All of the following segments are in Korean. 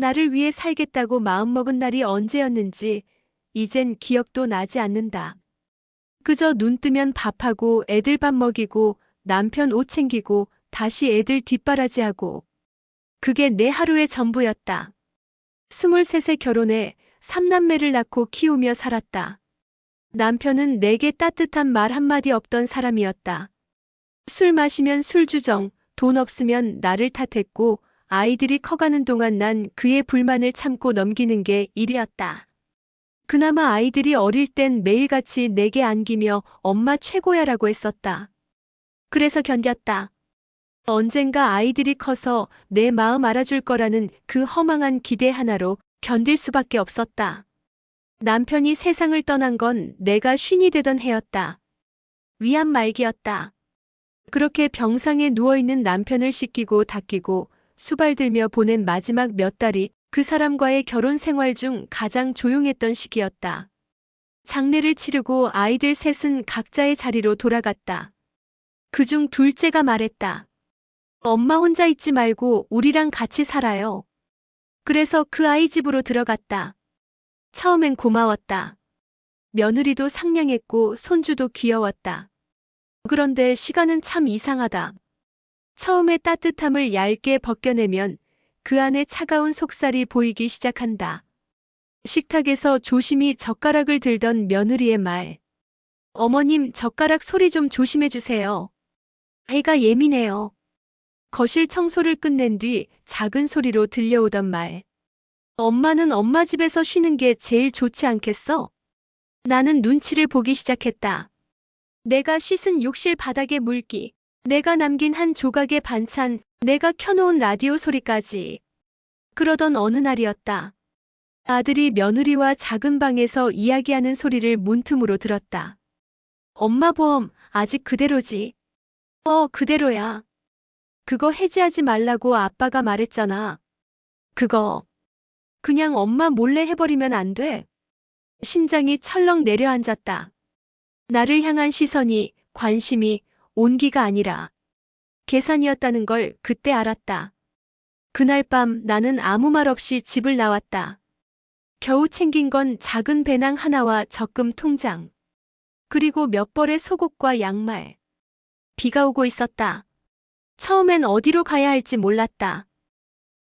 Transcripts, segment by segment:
나를 위해 살겠다고 마음먹은 날이 언제였는지 이젠 기억도 나지 않는다. 그저 눈 뜨면 밥하고 애들 밥 먹이고 남편 옷 챙기고 다시 애들 뒷바라지하고 그게 내 하루의 전부였다. 23세 결혼해 3남매를 낳고 키우며 살았다. 남편은 내게 따뜻한 말 한마디 없던 사람이었다. 술 마시면 술주정, 돈 없으면 나를 탓했고 아이들이 커가는 동안 난 그의 불만을 참고 넘기는 게 일이었다. 그나마 아이들이 어릴 땐 매일같이 내게 안기며 엄마 최고야라고 했었다. 그래서 견뎠다. 언젠가 아이들이 커서 내 마음 알아줄 거라는 그 허망한 기대 하나로 견딜 수밖에 없었다. 남편이 세상을 떠난 건 내가 쉰이 되던 해였다. 위안 말기였다. 그렇게 병상에 누워있는 남편을 씻기고 닦이고 수발들며 보낸 마지막 몇 달이 그 사람과의 결혼 생활 중 가장 조용했던 시기였다. 장례를 치르고 아이들 셋은 각자의 자리로 돌아갔다. 그중 둘째가 말했다. 엄마 혼자 있지 말고 우리랑 같이 살아요. 그래서 그 아이 집으로 들어갔다. 처음엔 고마웠다. 며느리도 상냥했고 손주도 귀여웠다. 그런데 시간은 참 이상하다. 처음에 따뜻함을 얇게 벗겨내면 그 안에 차가운 속살이 보이기 시작한다. 식탁에서 조심히 젓가락을 들던 며느리의 말. 어머님, 젓가락 소리 좀 조심해 주세요. 애가 예민해요. 거실 청소를 끝낸 뒤 작은 소리로 들려오던 말. 엄마는 엄마 집에서 쉬는 게 제일 좋지 않겠어? 나는 눈치를 보기 시작했다. 내가 씻은 욕실 바닥의 물기, 내가 남긴 한 조각의 반찬, 내가 켜놓은 라디오 소리까지. 그러던 어느 날이었다. 아들이 며느리와 작은 방에서 이야기하는 소리를 문틈으로 들었다. 엄마 보험 아직 그대로지? 그대로야. 그거 해지하지 말라고 아빠가 말했잖아. 그거 그냥 엄마 몰래 해버리면 안 돼. 심장이 철렁 내려앉았다. 나를 향한 시선이, 관심이 온기가 아니라 계산이었다는 걸 그때 알았다. 그날 밤 나는 아무 말 없이 집을 나왔다. 겨우 챙긴 건 작은 배낭 하나와 적금 통장. 그리고 몇 벌의 속옷과 양말. 비가 오고 있었다. 처음엔 어디로 가야 할지 몰랐다.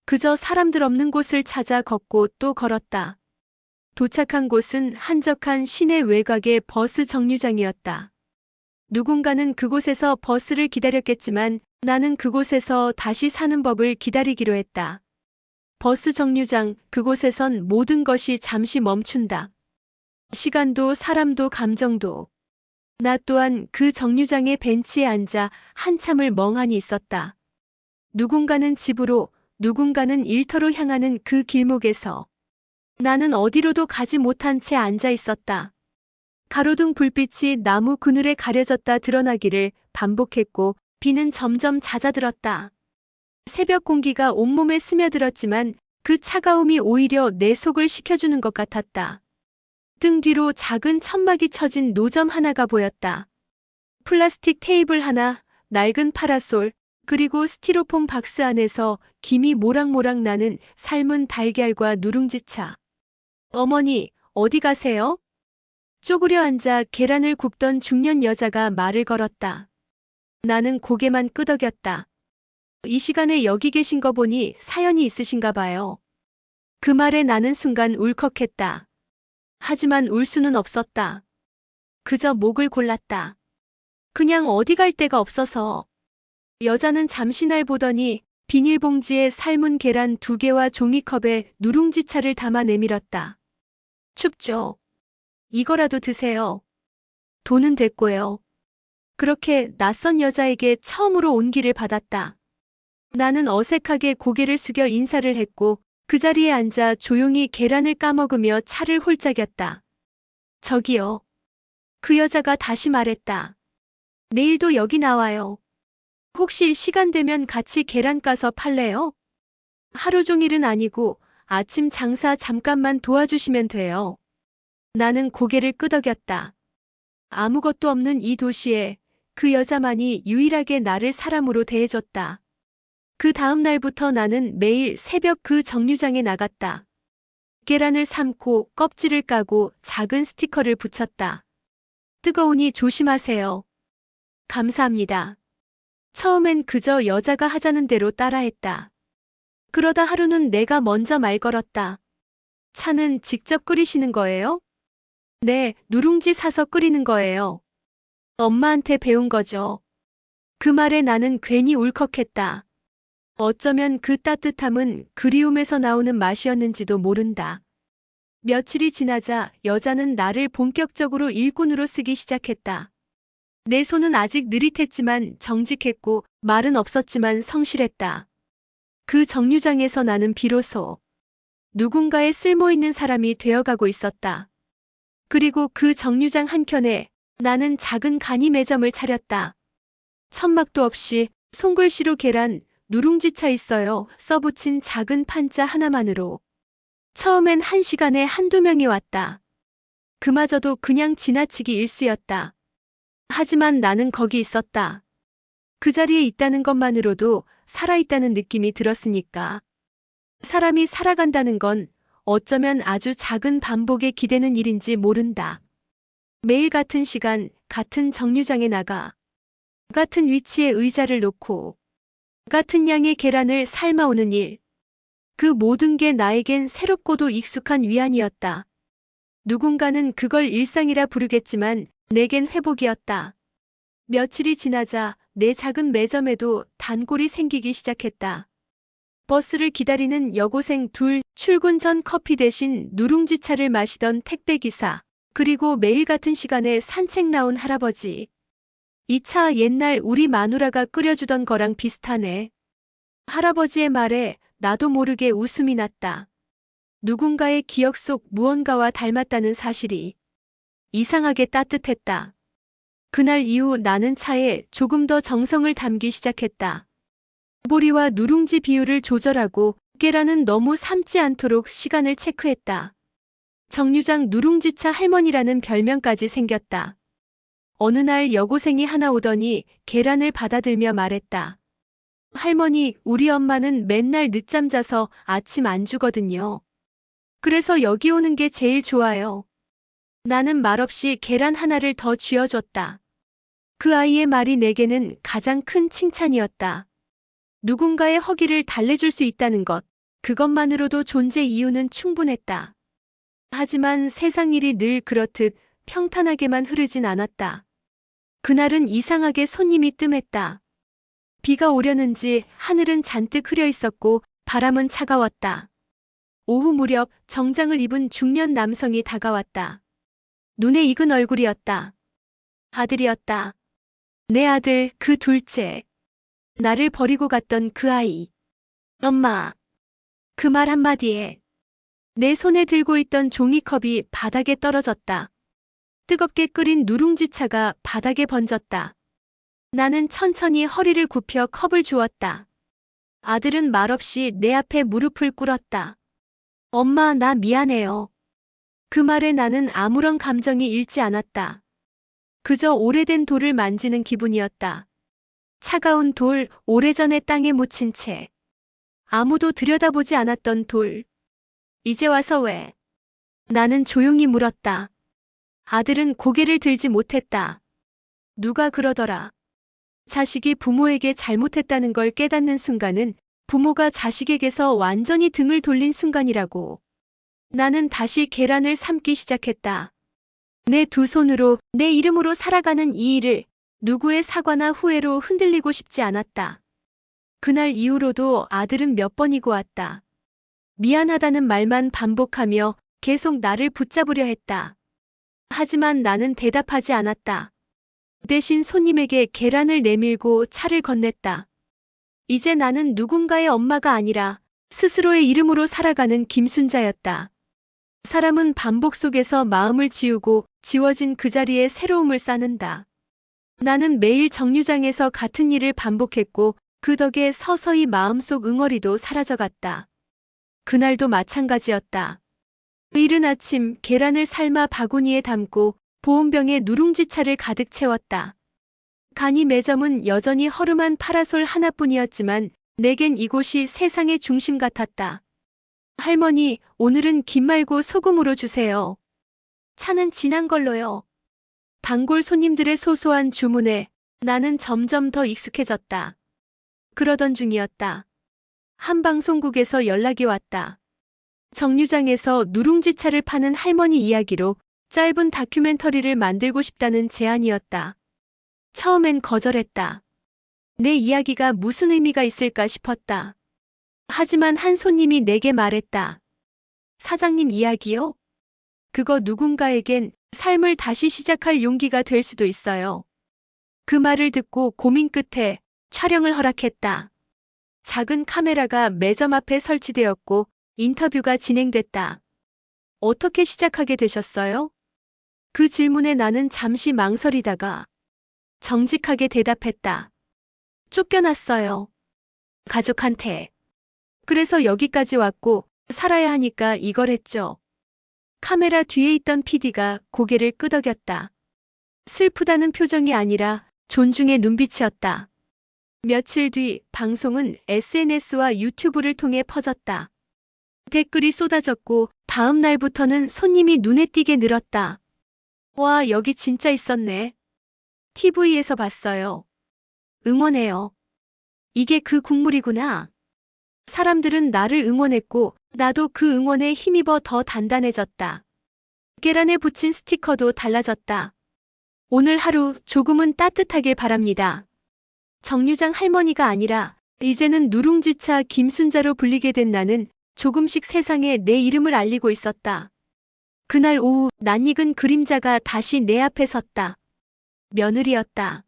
그저 사람들 없는 곳을 찾아 걷고 또 걸었다. 도착한 곳은 한적한 시내 외곽의 버스 정류장이었다. 누군가는 그곳에서 버스를 기다렸겠지만 나는 그곳에서 다시 사는 법을 기다리기로 했다. 버스 정류장, 그곳에선 모든 것이 잠시 멈춘다. 시간도 사람도 감정도. 나 또한 그 정류장의 벤치에 앉아 한참을 멍하니 있었다. 누군가는 집으로, 누군가는 일터로 향하는 그 길목에서 나는 어디로도 가지 못한 채 앉아 있었다. 가로등 불빛이 나무 그늘에 가려졌다 드러나기를 반복했고 비는 점점 잦아들었다. 새벽 공기가 온몸에 스며들었지만 그 차가움이 오히려 내 속을 식혀주는 것 같았다. 등 뒤로 작은 천막이 쳐진 노점 하나가 보였다. 플라스틱 테이블 하나, 낡은 파라솔, 그리고 스티로폼 박스 안에서 김이 모락모락 나는 삶은 달걀과 누룽지차. 어머니, 어디 가세요? 쪼그려 앉아 계란을 굽던 중년 여자가 말을 걸었다. 나는 고개만 끄덕였다. 이 시간에 여기 계신 거 보니 사연이 있으신가 봐요. 그 말에 나는 순간 울컥했다. 하지만 울 수는 없었다. 그저 목을 골랐다. 그냥 어디 갈 데가 없어서. 여자는 잠시 날 보더니 비닐봉지에 삶은 계란 2개와 종이컵에 누룽지차를 담아 내밀었다. 춥죠? 이거라도 드세요. 돈은 됐고요. 그렇게 낯선 여자에게 처음으로 온기를 받았다. 나는 어색하게 고개를 숙여 인사를 했고 그 자리에 앉아 조용히 계란을 까먹으며 차를 홀짝였다. 저기요. 그 여자가 다시 말했다. 내일도 여기 나와요. 혹시 시간 되면 같이 계란 까서 팔래요? 하루 종일은 아니고 아침 장사 잠깐만 도와주시면 돼요. 나는 고개를 끄덕였다. 아무것도 없는 이 도시에 그 여자만이 유일하게 나를 사람으로 대해줬다. 그 다음 날부터 나는 매일 새벽 그 정류장에 나갔다. 계란을 삶고 껍질을 까고 작은 스티커를 붙였다. 뜨거우니 조심하세요. 감사합니다. 처음엔 그저 여자가 하자는 대로 따라했다. 그러다 하루는 내가 먼저 말 걸었다. 차는 직접 끓이시는 거예요? 네, 누룽지 사서 끓이는 거예요. 엄마한테 배운 거죠. 그 말에 나는 괜히 울컥했다. 어쩌면 그 따뜻함은 그리움에서 나오는 맛이었는지도 모른다. 며칠이 지나자 여자는 나를 본격적으로 일꾼으로 쓰기 시작했다. 내 손은 아직 느릿했지만 정직했고 말은 없었지만 성실했다. 그 정류장에서 나는 비로소 누군가의 쓸모있는 사람이 되어가고 있었다. 그리고 그 정류장 한켠에 나는 작은 간이 매점을 차렸다. 천막도 없이 손글씨로 계란, 누룽지차 있어요 써붙인 작은 판자 하나만으로 처음엔 1시간에 한두 명이 왔다. 그마저도 그냥 지나치기 일쑤였다. 하지만 나는 거기 있었다. 그 자리에 있다는 것만으로도 살아있다는 느낌이 들었으니까. 사람이 살아간다는 건 어쩌면 아주 작은 반복에 기대는 일인지 모른다. 매일 같은 시간, 같은 정류장에 나가, 같은 위치에 의자를 놓고, 같은 양의 계란을 삶아오는 일. 그 모든 게 나에겐 새롭고도 익숙한 위안이었다. 누군가는 그걸 일상이라 부르겠지만 내겐 회복이었다. 며칠이 지나자 내 작은 매점에도 단골이 생기기 시작했다. 버스를 기다리는 여고생 둘, 출근 전 커피 대신 누룽지차를 마시던 택배기사, 그리고 매일 같은 시간에 산책 나온 할아버지. 이 차 옛날 우리 마누라가 끓여주던 거랑 비슷하네. 할아버지의 말에 나도 모르게 웃음이 났다. 누군가의 기억 속 무언가와 닮았다는 사실이 이상하게 따뜻했다. 그날 이후 나는 차에 조금 더 정성을 담기 시작했다. 보리와 누룽지 비율을 조절하고 계란은 너무 삶지 않도록 시간을 체크했다. 정류장 누룽지차 할머니라는 별명까지 생겼다. 어느 날 여고생이 하나 오더니 계란을 받아들며 말했다. 할머니, 우리 엄마는 맨날 늦잠 자서 아침 안 주거든요. 그래서 여기 오는 게 제일 좋아요. 나는 말없이 계란 하나를 더 쥐어줬다. 그 아이의 말이 내게는 가장 큰 칭찬이었다. 누군가의 허기를 달래줄 수 있다는 것, 그것만으로도 존재 이유는 충분했다. 하지만 세상 일이 늘 그렇듯 평탄하게만 흐르진 않았다. 그날은 이상하게 손님이 뜸했다. 비가 오려는지 하늘은 잔뜩 흐려 있었고 바람은 차가웠다. 오후 무렵 정장을 입은 중년 남성이 다가왔다. 눈에 익은 얼굴이었다. 아들이었다. 내 아들, 그 둘째. 나를 버리고 갔던 그 아이. 엄마. 그 말 한마디에 내 손에 들고 있던 종이컵이 바닥에 떨어졌다. 뜨겁게 끓인 누룽지차가 바닥에 번졌다. 나는 천천히 허리를 굽혀 컵을 주었다. 아들은 말없이 내 앞에 무릎을 꿇었다. 엄마, 나 미안해요. 그 말에 나는 아무런 감정이 일지 않았다. 그저 오래된 돌을 만지는 기분이었다. 차가운 돌, 오래전에 땅에 묻힌 채. 아무도 들여다보지 않았던 돌. 이제 와서 왜? 나는 조용히 물었다. 아들은 고개를 들지 못했다. 누가 그러더라. 자식이 부모에게 잘못했다는 걸 깨닫는 순간은 부모가 자식에게서 완전히 등을 돌린 순간이라고. 나는 다시 계란을 삶기 시작했다. 내 두 손으로 내 이름으로 살아가는 이 일을 누구의 사과나 후회로 흔들리고 싶지 않았다. 그날 이후로도 아들은 몇 번이고 왔다. 미안하다는 말만 반복하며 계속 나를 붙잡으려 했다. 하지만 나는 대답하지 않았다. 대신 손님에게 계란을 내밀고 차를 건넸다. 이제 나는 누군가의 엄마가 아니라 스스로의 이름으로 살아가는 김순자였다. 사람은 반복 속에서 마음을 지우고 지워진 그 자리에 새로움을 쌓는다. 나는 매일 정류장에서 같은 일을 반복했고 그 덕에 서서히 마음속 응어리도 사라져갔다. 그날도 마찬가지였다. 이른 아침 계란을 삶아 바구니에 담고 보온병에 누룽지차를 가득 채웠다. 간이 매점은 여전히 허름한 파라솔 하나뿐이었지만 내겐 이곳이 세상의 중심 같았다. 할머니, 오늘은 김 말고 소금으로 주세요. 차는 진한 걸로요. 단골 손님들의 소소한 주문에 나는 점점 더 익숙해졌다. 그러던 중이었다. 한 방송국에서 연락이 왔다. 정류장에서 누룽지 차를 파는 할머니 이야기로 짧은 다큐멘터리를 만들고 싶다는 제안이었다. 처음엔 거절했다. 내 이야기가 무슨 의미가 있을까 싶었다. 하지만 한 손님이 내게 말했다. 사장님 이야기요? 그거 누군가에겐 삶을 다시 시작할 용기가 될 수도 있어요. 그 말을 듣고 고민 끝에 촬영을 허락했다. 작은 카메라가 매점 앞에 설치되었고 인터뷰가 진행됐다. 어떻게 시작하게 되셨어요? 그 질문에 나는 잠시 망설이다가 정직하게 대답했다. 쫓겨났어요. 가족한테. 그래서 여기까지 왔고 살아야 하니까 이걸 했죠. 카메라 뒤에 있던 PD가 고개를 끄덕였다. 슬프다는 표정이 아니라 존중의 눈빛이었다. 며칠 뒤 방송은 SNS와 유튜브를 통해 퍼졌다. 댓글이 쏟아졌고 다음 날부터는 손님이 눈에 띄게 늘었다. 와, 여기 진짜 있었네. TV에서 봤어요. 응원해요. 이게 그 국물이구나. 사람들은 나를 응원했고 나도 그 응원에 힘입어 더 단단해졌다. 계란에 붙인 스티커도 달라졌다. 오늘 하루 조금은 따뜻하길 바랍니다. 정류장 할머니가 아니라 이제는 누룽지차 김순자로 불리게 된 나는 조금씩 세상에 내 이름을 알리고 있었다. 그날 오후 낯익은 그림자가 다시 내 앞에 섰다. 며느리였다.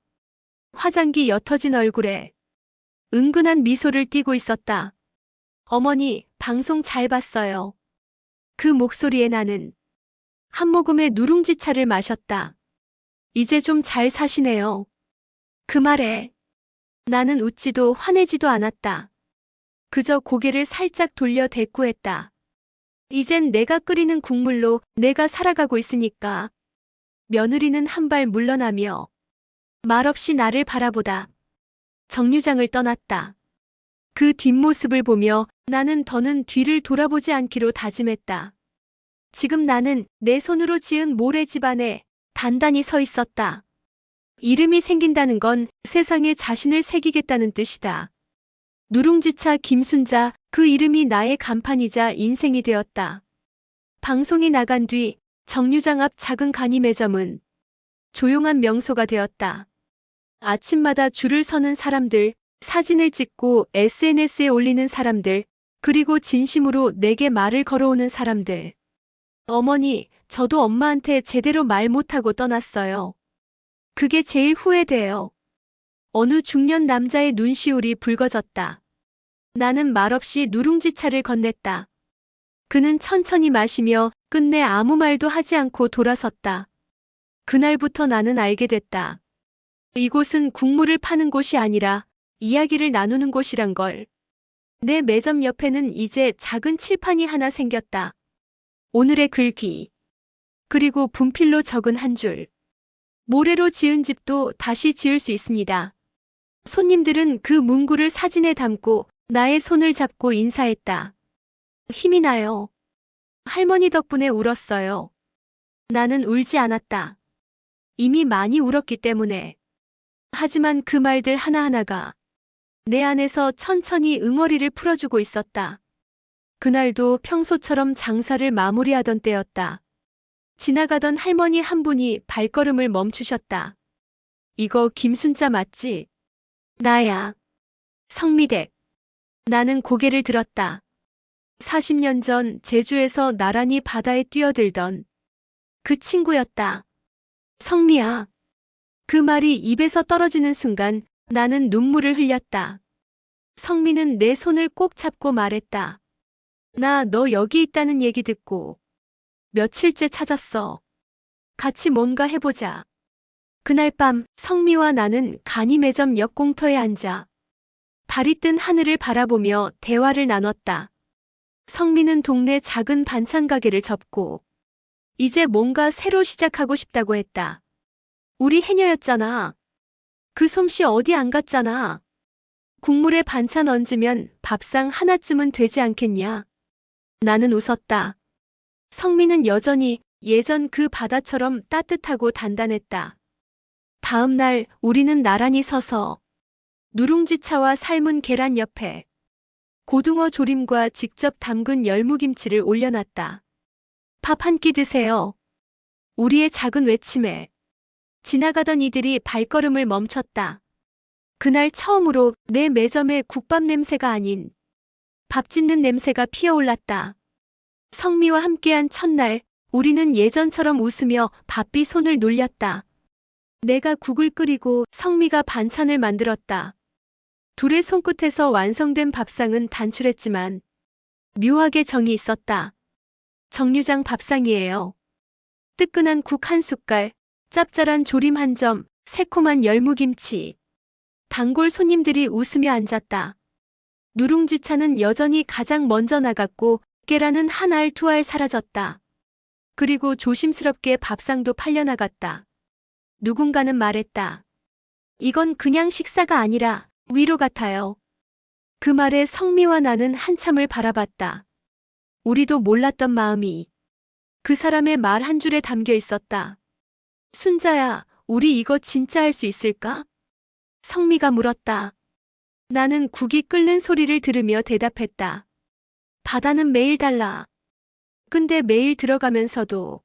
화장기 옅어진 얼굴에 은근한 미소를 띠고 있었다. 어머니, 방송 잘 봤어요. 그 목소리에 나는 한 모금의 누룽지차를 마셨다. 이제 좀 잘 사시네요. 그 말에 나는 웃지도 화내지도 않았다. 그저 고개를 살짝 돌려 대꾸했다. 이젠 내가 끓이는 국물로 내가 살아가고 있으니까. 며느리는 한 발 물러나며 말없이 나를 바라보다 정류장을 떠났다. 그 뒷모습을 보며 나는 더는 뒤를 돌아보지 않기로 다짐했다. 지금 나는 내 손으로 지은 모래집안에 단단히 서 있었다. 이름이 생긴다는 건 세상에 자신을 새기겠다는 뜻이다. 누룽지차 김순자, 그 이름이 나의 간판이자 인생이 되었다. 방송이 나간 뒤 정류장 앞 작은 간이 매점은 조용한 명소가 되었다. 아침마다 줄을 서는 사람들, 사진을 찍고 SNS에 올리는 사람들, 그리고 진심으로 내게 말을 걸어오는 사람들. 어머니, 저도 엄마한테 제대로 말 못하고 떠났어요. 그게 제일 후회돼요. 어느 중년 남자의 눈시울이 붉어졌다. 나는 말없이 누룽지차를 건넸다. 그는 천천히 마시며 끝내 아무 말도 하지 않고 돌아섰다. 그날부터 나는 알게 됐다. 이곳은 국물을 파는 곳이 아니라 이야기를 나누는 곳이란 걸. 내 매점 옆에는 이제 작은 칠판이 하나 생겼다. 오늘의 글귀. 그리고 분필로 적은 한 줄. 모래로 지은 집도 다시 지을 수 있습니다. 손님들은 그 문구를 사진에 담고 나의 손을 잡고 인사했다. 힘이 나요. 할머니 덕분에 울었어요. 나는 울지 않았다. 이미 많이 울었기 때문에. 하지만 그 말들 하나하나가 내 안에서 천천히 응어리를 풀어주고 있었다. 그날도 평소처럼 장사를 마무리하던 때였다. 지나가던 할머니 한 분이 발걸음을 멈추셨다. 이거 김순자 맞지? 나야. 성미댁. 나는 고개를 들었다. 40년 전 제주에서 나란히 바다에 뛰어들던 그 친구였다. 성미야. 그 말이 입에서 떨어지는 순간 나는 눈물을 흘렸다. 성미는 내 손을 꼭 잡고 말했다. 나 너 여기 있다는 얘기 듣고 며칠째 찾았어. 같이 뭔가 해보자. 그날 밤 성미와 나는 간이 매점 옆 공터에 앉아 달이 뜬 하늘을 바라보며 대화를 나눴다. 성미는 동네 작은 반찬 가게를 접고 이제 뭔가 새로 시작하고 싶다고 했다. 우리 해녀였잖아. 그 솜씨 어디 안 갔잖아. 국물에 반찬 얹으면 밥상 하나쯤은 되지 않겠냐? 나는 웃었다. 성미는 여전히 예전 그 바다처럼 따뜻하고 단단했다. 다음 날 우리는 나란히 서서 누룽지차와 삶은 계란 옆에 고등어 조림과 직접 담근 열무김치를 올려놨다. 밥 한 끼 드세요. 우리의 작은 외침에 지나가던 이들이 발걸음을 멈췄다. 그날 처음으로 내 매점에 국밥 냄새가 아닌 밥 짓는 냄새가 피어올랐다. 성미와 함께한 첫날 우리는 예전처럼 웃으며 바삐 손을 놀렸다. 내가 국을 끓이고 성미가 반찬을 만들었다. 둘의 손끝에서 완성된 밥상은 단출했지만 묘하게 정이 있었다. 정류장 밥상이에요. 뜨끈한 국 한 숟갈, 짭짤한 조림 한 점, 새콤한 열무김치. 단골 손님들이 웃으며 앉았다. 누룽지차는 여전히 가장 먼저 나갔고 계란은 한 알 두 알 사라졌다. 그리고 조심스럽게 밥상도 팔려나갔다. 누군가는 말했다. 이건 그냥 식사가 아니라 위로 같아요. 그 말에 성미와 나는 한참을 바라봤다. 우리도 몰랐던 마음이 그 사람의 말 한 줄에 담겨 있었다. 순자야, 우리 이거 진짜 할 수 있을까? 성미가 물었다. 나는 국이 끓는 소리를 들으며 대답했다. 바다는 매일 달라. 근데 매일 들어가면서도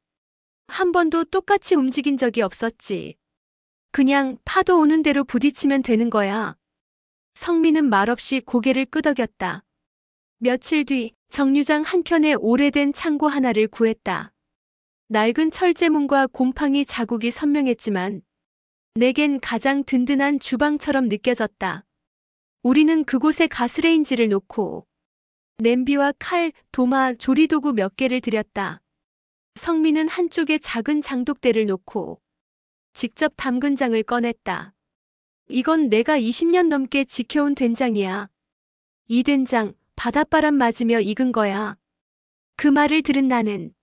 한 번도 똑같이 움직인 적이 없었지. 그냥 파도 오는 대로 부딪히면 되는 거야. 성미는 말없이 고개를 끄덕였다. 며칠 뒤 정류장 한켠에 오래된 창고 하나를 구했다. 낡은 철제문과 곰팡이 자국이 선명했지만 내겐 가장 든든한 주방처럼 느껴졌다. 우리는 그곳에 가스레인지를 놓고 냄비와 칼, 도마, 조리도구 몇 개를 들였다. 성미는 한쪽에 작은 장독대를 놓고 직접 담근 장을 꺼냈다. 이건 내가 20년 넘게 지켜온 된장이야. 이 된장, 바닷바람 맞으며 익은 거야. 그 말을 들은 나는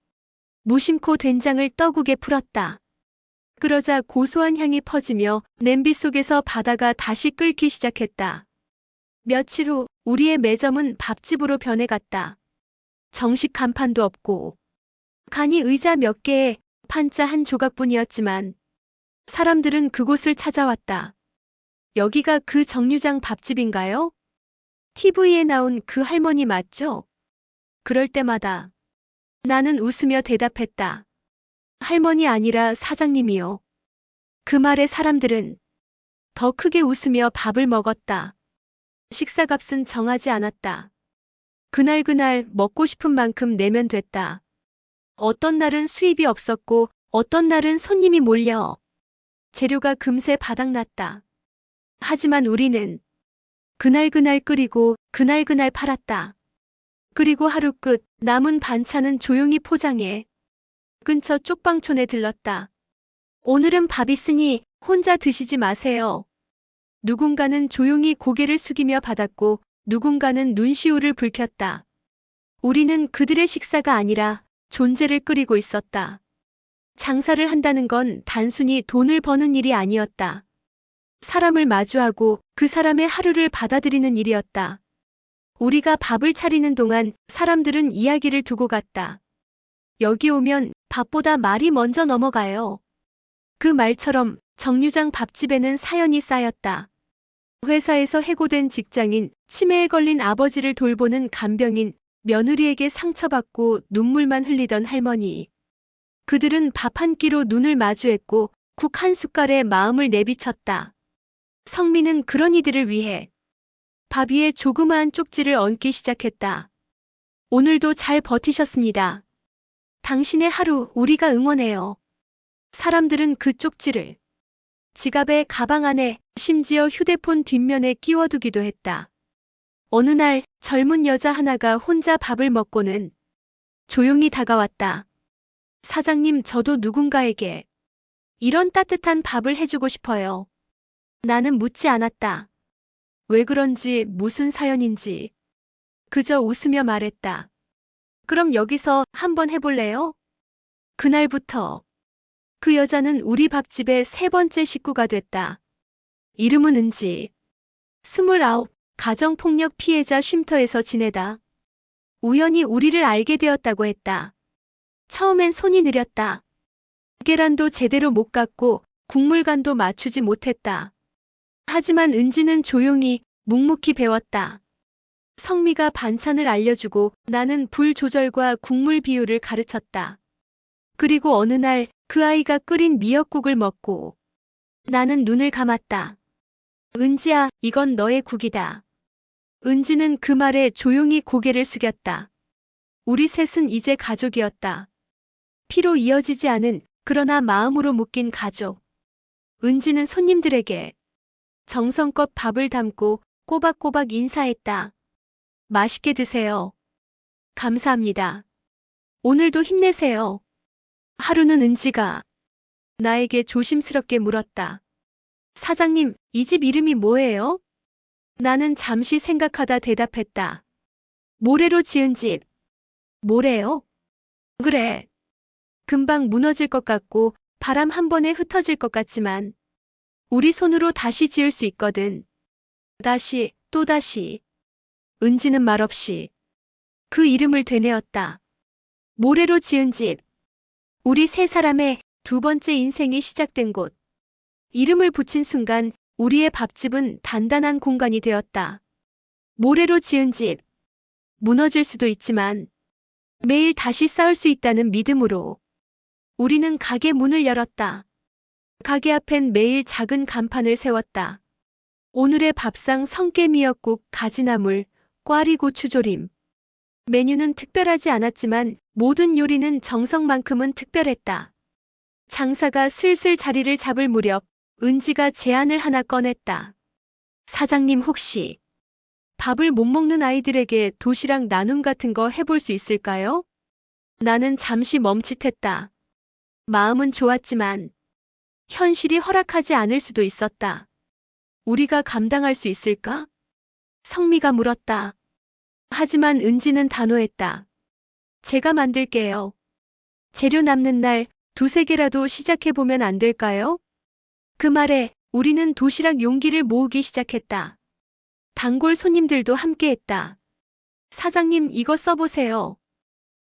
무심코 된장을 떡국에 풀었다. 그러자 고소한 향이 퍼지며 냄비 속에서 바다가 다시 끓기 시작했다. 며칠 후 우리의 매점은 밥집으로 변해갔다. 정식 간판도 없고 간이 의자 몇 개에 판자 한 조각뿐이었지만 사람들은 그곳을 찾아왔다. 여기가 그 정류장 밥집인가요? TV에 나온 그 할머니 맞죠? 그럴 때마다 나는 웃으며 대답했다. 할머니 아니라 사장님이요. 그 말에 사람들은 더 크게 웃으며 밥을 먹었다. 식사값은 정하지 않았다. 그날 먹고 싶은 만큼 내면 됐다. 어떤 날은 수입이 없었고 어떤 날은 손님이 몰려 재료가 금세 바닥났다. 하지만 우리는 그날 끓이고 그날 팔았다. 그리고 하루 끝 남은 반찬은 조용히 포장해 근처 쪽방촌에 들렀다. 오늘은 밥 있으니 혼자 드시지 마세요. 누군가는 조용히 고개를 숙이며 받았고 누군가는 눈시울을 붉혔다. 우리는 그들의 식사가 아니라 존재를 끓이고 있었다. 장사를 한다는 건 단순히 돈을 버는 일이 아니었다. 사람을 마주하고 그 사람의 하루를 받아들이는 일이었다. 우리가 밥을 차리는 동안 사람들은 이야기를 두고 갔다. 여기 오면 밥보다 말이 먼저 넘어가요. 그 말처럼 정류장 밥집에는 사연이 쌓였다. 회사에서 해고된 직장인, 치매에 걸린 아버지를 돌보는 간병인, 며느리에게 상처받고 눈물만 흘리던 할머니. 그들은 밥 한 끼로 눈을 마주했고 국 한 숟갈에 마음을 내비쳤다. 성미는 그런 이들을 위해 밥 위에 조그마한 쪽지를 얹기 시작했다. 오늘도 잘 버티셨습니다. 당신의 하루 우리가 응원해요. 사람들은 그 쪽지를 지갑에 가방 안에 심지어 휴대폰 뒷면에 끼워두기도 했다. 어느 날 젊은 여자 하나가 혼자 밥을 먹고는 조용히 다가왔다. 사장님, 저도 누군가에게 이런 따뜻한 밥을 해주고 싶어요. 나는 묻지 않았다. 왜 그런지 무슨 사연인지. 그저 웃으며 말했다. 그럼 여기서 한번 해볼래요? 그날부터 그 여자는 우리 밥집의 세 번째 식구가 됐다. 이름은 은지. 29, 가정폭력 피해자 쉼터에서 지내다 우연히 우리를 알게 되었다고 했다. 처음엔 손이 느렸다. 계란도 제대로 못 깎고 국물간도 맞추지 못했다. 하지만 은지는 조용히 묵묵히 배웠다. 성미가 반찬을 알려주고 나는 불 조절과 국물 비율을 가르쳤다. 그리고 어느 날 그 아이가 끓인 미역국을 먹고 나는 눈을 감았다. 은지야, 이건 너의 국이다. 은지는 그 말에 조용히 고개를 숙였다. 우리 셋은 이제 가족이었다. 피로 이어지지 않은 그러나 마음으로 묶인 가족. 은지는 손님들에게 정성껏 밥을 담고 꼬박꼬박 인사했다. 맛있게 드세요. 감사합니다. 오늘도 힘내세요. 하루는 은지가 나에게 조심스럽게 물었다. 사장님, 이 집 이름이 뭐예요? 나는 잠시 생각하다 대답했다. 모래로 지은 집. 모래요? 그래. 금방 무너질 것 같고 바람 한 번에 흩어질 것 같지만 우리 손으로 다시 지을 수 있거든. 다시, 또다시. 은지는 말없이 그 이름을 되뇌었다. 모래로 지은 집. 우리 세 사람의 두 번째 인생이 시작된 곳. 이름을 붙인 순간 우리의 밥집은 단단한 공간이 되었다. 모래로 지은 집. 무너질 수도 있지만 매일 다시 쌓을 수 있다는 믿음으로 우리는 가게 문을 열었다. 가게 앞엔 매일 작은 간판을 세웠다. 오늘의 밥상 성게미역국, 가지나물, 꽈리고추조림. 메뉴는 특별하지 않았지만 모든 요리는 정성만큼은 특별했다. 장사가 슬슬 자리를 잡을 무렵 은지가 제안을 하나 꺼냈다. 사장님, 혹시 밥을 못 먹는 아이들에게 도시락 나눔 같은 거 해볼 수 있을까요? 나는 잠시 멈칫했다. 마음은 좋았지만 현실이 허락하지 않을 수도 있었다. 우리가 감당할 수 있을까? 성미가 물었다. 하지만 은지는 단호했다. 제가 만들게요. 재료 남는 날 두세 개라도 시작해보면 안 될까요? 그 말에 우리는 도시락 용기를 모으기 시작했다. 단골 손님들도 함께했다. 사장님, 이거 써보세요.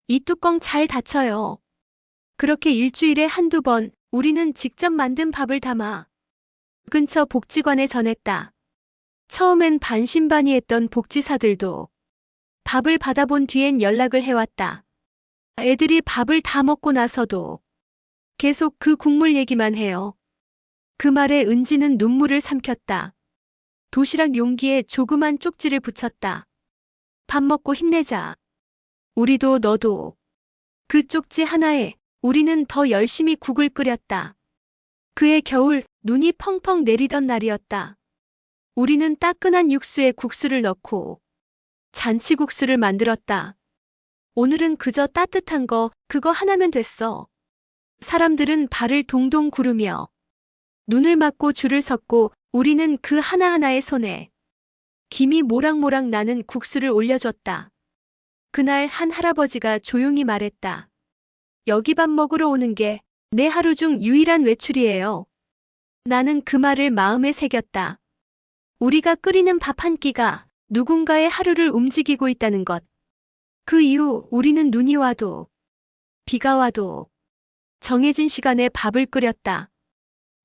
이 뚜껑 잘 닫혀요. 그렇게 일주일에 한두 번 우리는 직접 만든 밥을 담아 근처 복지관에 전했다. 처음엔 반신반의했던 복지사들도 밥을 받아본 뒤엔 연락을 해왔다. 애들이 밥을 다 먹고 나서도 계속 그 국물 얘기만 해요. 그 말에 은지는 눈물을 삼켰다. 도시락 용기에 조그만 쪽지를 붙였다. 밥 먹고 힘내자. 우리도 너도. 그 쪽지 하나에 우리는 더 열심히 국을 끓였다. 그해 겨울 눈이 펑펑 내리던 날이었다. 우리는 따끈한 육수에 국수를 넣고 잔치국수를 만들었다. 오늘은 그저 따뜻한 거 그거 하나면 됐어. 사람들은 발을 동동 구르며 눈을 맞고 줄을 섰고 우리는 그 하나하나의 손에 김이 모락모락 나는 국수를 올려줬다. 그날 한 할아버지가 조용히 말했다. 여기 밥 먹으러 오는 게 내 하루 중 유일한 외출이에요. 나는 그 말을 마음에 새겼다. 우리가 끓이는 밥 한 끼가 누군가의 하루를 움직이고 있다는 것. 그 이후 우리는 눈이 와도 비가 와도 정해진 시간에 밥을 끓였다.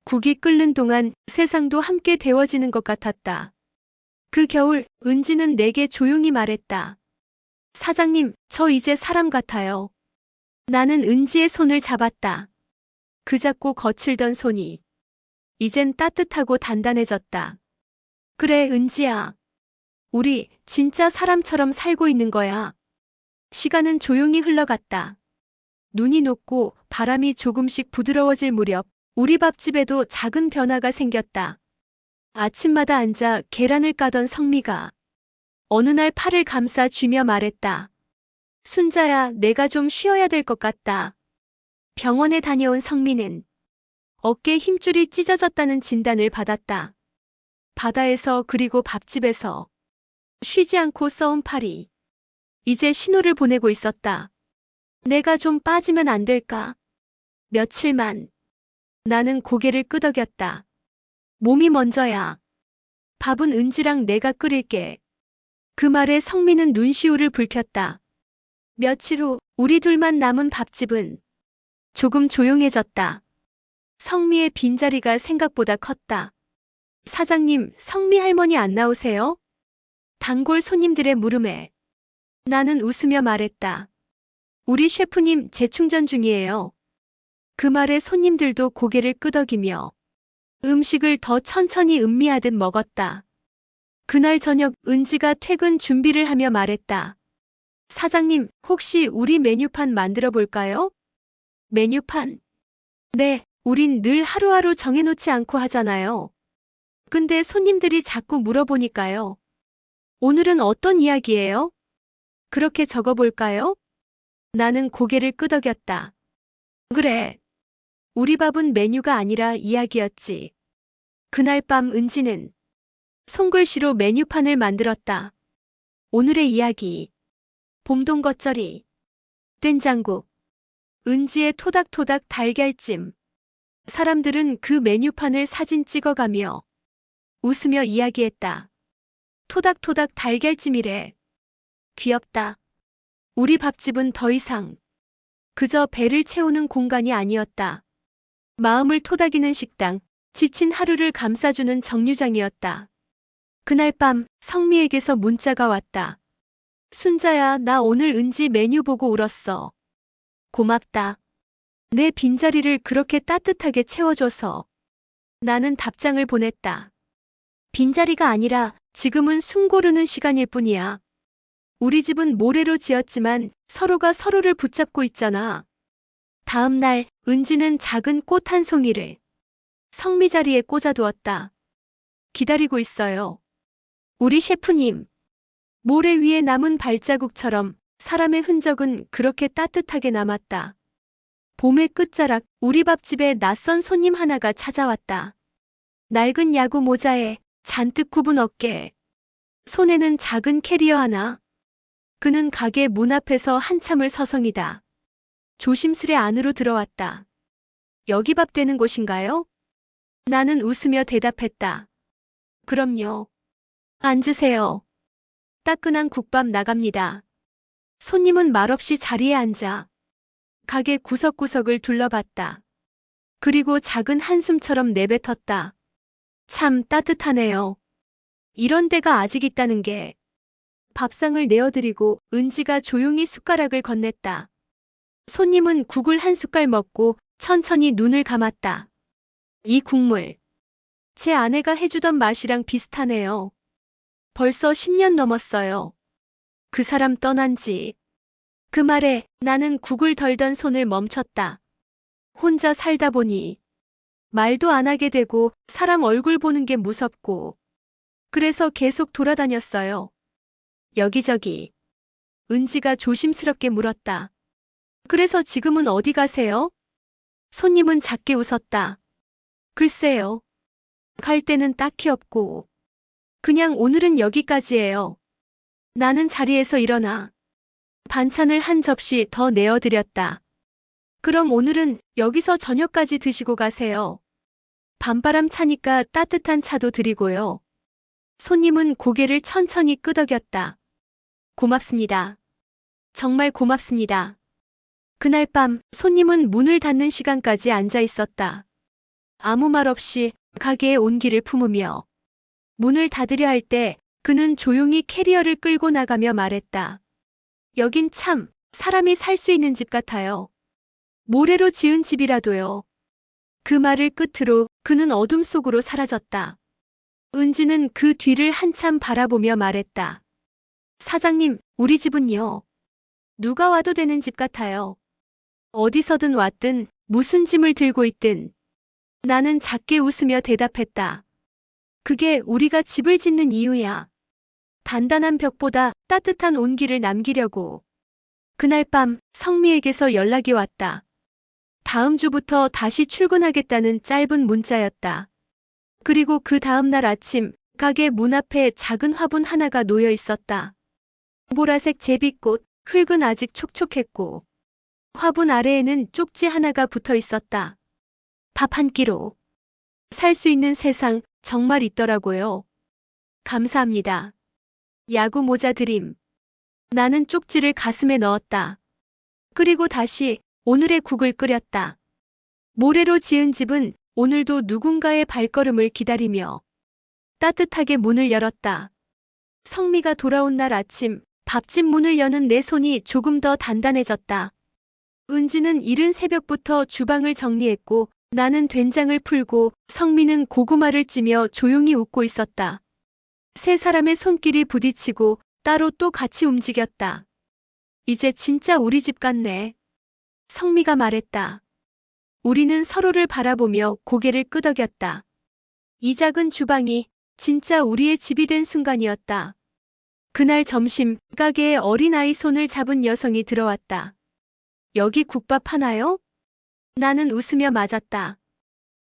국이 끓는 동안 세상도 함께 데워지는 것 같았다. 그 겨울 은지는 내게 조용히 말했다. 사장님, 저 이제 사람 같아요. 나는 은지의 손을 잡았다. 그 작고 거칠던 손이 이젠 따뜻하고 단단해졌다. 그래, 은지야. 우리 진짜 사람처럼 살고 있는 거야. 시간은 조용히 흘러갔다. 눈이 녹고 바람이 조금씩 부드러워질 무렵 우리 밥집에도 작은 변화가 생겼다. 아침마다 앉아 계란을 까던 성미가 어느 날 팔을 감싸 쥐며 말했다. 순자야, 내가 좀 쉬어야 될 것 같다. 병원에 다녀온 성미는 어깨 힘줄이 찢어졌다는 진단을 받았다. 바다에서 그리고 밥집에서 쉬지 않고 써온 팔이 이제 신호를 보내고 있었다. 내가 좀 빠지면 안 될까? 며칠만. 나는 고개를 끄덕였다. 몸이 먼저야. 밥은 은지랑 내가 끓일게. 그 말에 성미는 눈시울을 붉혔다. 며칠 후 우리 둘만 남은 밥집은 조금 조용해졌다. 성미의 빈자리가 생각보다 컸다. 사장님, 성미 할머니 안 나오세요? 단골 손님들의 물음에 나는 웃으며 말했다. 우리 셰프님 재충전 중이에요. 그 말에 손님들도 고개를 끄덕이며 음식을 더 천천히 음미하듯 먹었다. 그날 저녁 은지가 퇴근 준비를 하며 말했다. 사장님, 혹시 우리 메뉴판 만들어 볼까요? 메뉴판? 네, 우린 늘 하루하루 정해놓지 않고 하잖아요. 근데 손님들이 자꾸 물어보니까요. 오늘은 어떤 이야기예요? 그렇게 적어볼까요? 나는 고개를 끄덕였다. 그래. 우리 밥은 메뉴가 아니라 이야기였지. 그날 밤 은지는 손글씨로 메뉴판을 만들었다. 오늘의 이야기. 봄동 겉절이. 된장국. 은지의 토닥토닥 달걀찜. 사람들은 그 메뉴판을 사진 찍어가며 웃으며 이야기했다. 토닥토닥 달걀찜이래. 귀엽다. 우리 밥집은 더 이상 그저 배를 채우는 공간이 아니었다. 마음을 토닥이는 식당, 지친 하루를 감싸주는 정류장이었다. 그날 밤 성미에게서 문자가 왔다. 순자야, 나 오늘 은지 메뉴 보고 울었어. 고맙다. 내 빈자리를 그렇게 따뜻하게 채워줘서. 나는 답장을 보냈다. 빈자리가 아니라 지금은 숨 고르는 시간일 뿐이야. 우리 집은 모래로 지었지만 서로가 서로를 붙잡고 있잖아. 다음 날 은지는 작은 꽃 한 송이를 성미 자리에 꽂아두었다. 기다리고 있어요. 우리 셰프님. 모래 위에 남은 발자국처럼 사람의 흔적은 그렇게 따뜻하게 남았다. 봄의 끝자락 우리 밥집에 낯선 손님 하나가 찾아왔다. 낡은 야구 모자에 잔뜩 굽은 어깨에 손에는 작은 캐리어 하나. 그는 가게 문 앞에서 한참을 서성이다. 조심스레 안으로 들어왔다. 여기 밥 되는 곳인가요? 나는 웃으며 대답했다. 그럼요. 앉으세요. 따끈한 국밥 나갑니다. 손님은 말없이 자리에 앉아 가게 구석구석을 둘러봤다. 그리고 작은 한숨처럼 내뱉었다. 참 따뜻하네요. 이런 데가 아직 있다는 게. 밥상을 내어드리고 은지가 조용히 숟가락을 건넸다. 손님은 국을 한 숟갈 먹고 천천히 눈을 감았다. 이 국물. 제 아내가 해주던 맛이랑 비슷하네요. 벌써 10년 넘었어요. 그 사람 떠난 지. 그 말에 나는 국을 덜던 손을 멈췄다. 혼자 살다 보니 말도 안 하게 되고 사람 얼굴 보는 게 무섭고 그래서 계속 돌아다녔어요. 여기저기. 은지가 조심스럽게 물었다. 그래서 지금은 어디 가세요? 손님은 작게 웃었다. 글쎄요. 갈 데는 딱히 없고 그냥 오늘은 여기까지예요. 나는 자리에서 일어나 반찬을 한 접시 더 내어드렸다. 그럼 오늘은 여기서 저녁까지 드시고 가세요. 밤바람 차니까 따뜻한 차도 드리고요. 손님은 고개를 천천히 끄덕였다. 고맙습니다. 정말 고맙습니다. 그날 밤 손님은 문을 닫는 시간까지 앉아 있었다. 아무 말 없이 가게의 온기를 품으며 문을 닫으려 할 때 그는 조용히 캐리어를 끌고 나가며 말했다. 여긴 참 사람이 살 수 있는 집 같아요. 모래로 지은 집이라도요. 그 말을 끝으로 그는 어둠 속으로 사라졌다. 은지는 그 뒤를 한참 바라보며 말했다. 사장님, 우리 집은요. 누가 와도 되는 집 같아요. 어디서든 왔든 무슨 짐을 들고 있든. 나는 작게 웃으며 대답했다. 그게 우리가 집을 짓는 이유야. 단단한 벽보다 따뜻한 온기를 남기려고. 그날 밤 성미에게서 연락이 왔다. 다음 주부터 다시 출근하겠다는 짧은 문자였다. 그리고 그 다음 날 아침 가게 문 앞에 작은 화분 하나가 놓여 있었다. 보라색 제비꽃, 흙은 아직 촉촉했고 화분 아래에는 쪽지 하나가 붙어 있었다. 밥 한 끼로 살 수 있는 세상 정말 있더라고요. 감사합니다. 야구 모자 드림. 나는 쪽지를 가슴에 넣었다. 그리고 다시 오늘의 국을 끓였다. 모래로 지은 집은 오늘도 누군가의 발걸음을 기다리며 따뜻하게 문을 열었다. 성미가 돌아온 날 아침, 밥집 문을 여는 내 손이 조금 더 단단해졌다. 은지는 이른 새벽부터 주방을 정리했고 나는 된장을 풀고 성미는 고구마를 찌며 조용히 웃고 있었다. 세 사람의 손길이 부딪히고 따로 또 같이 움직였다. 이제 진짜 우리 집 같네. 성미가 말했다. 우리는 서로를 바라보며 고개를 끄덕였다. 이 작은 주방이 진짜 우리의 집이 된 순간이었다. 그날 점심, 가게에 어린아이 손을 잡은 여성이 들어왔다. 여기 국밥 하나요? 나는 웃으며 맞았다.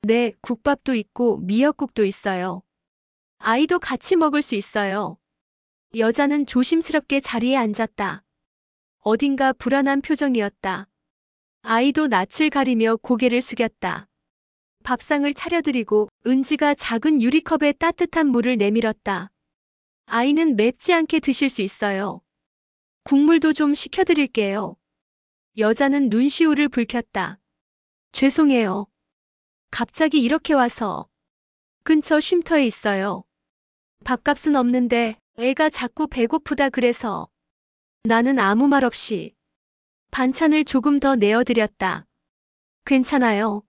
네, 국밥도 있고 미역국도 있어요. 아이도 같이 먹을 수 있어요. 여자는 조심스럽게 자리에 앉았다. 어딘가 불안한 표정이었다. 아이도 낯을 가리며 고개를 숙였다. 밥상을 차려드리고 은지가 작은 유리컵에 따뜻한 물을 내밀었다. 아이는 맵지 않게 드실 수 있어요. 국물도 좀 식혀드릴게요. 여자는 눈시울을 붉혔다. 죄송해요. 갑자기 이렇게 와서. 근처 쉼터에 있어요. 밥값은 없는데 애가 자꾸 배고프다 그래서. 나는 아무 말 없이 반찬을 조금 더 내어드렸다. 괜찮아요.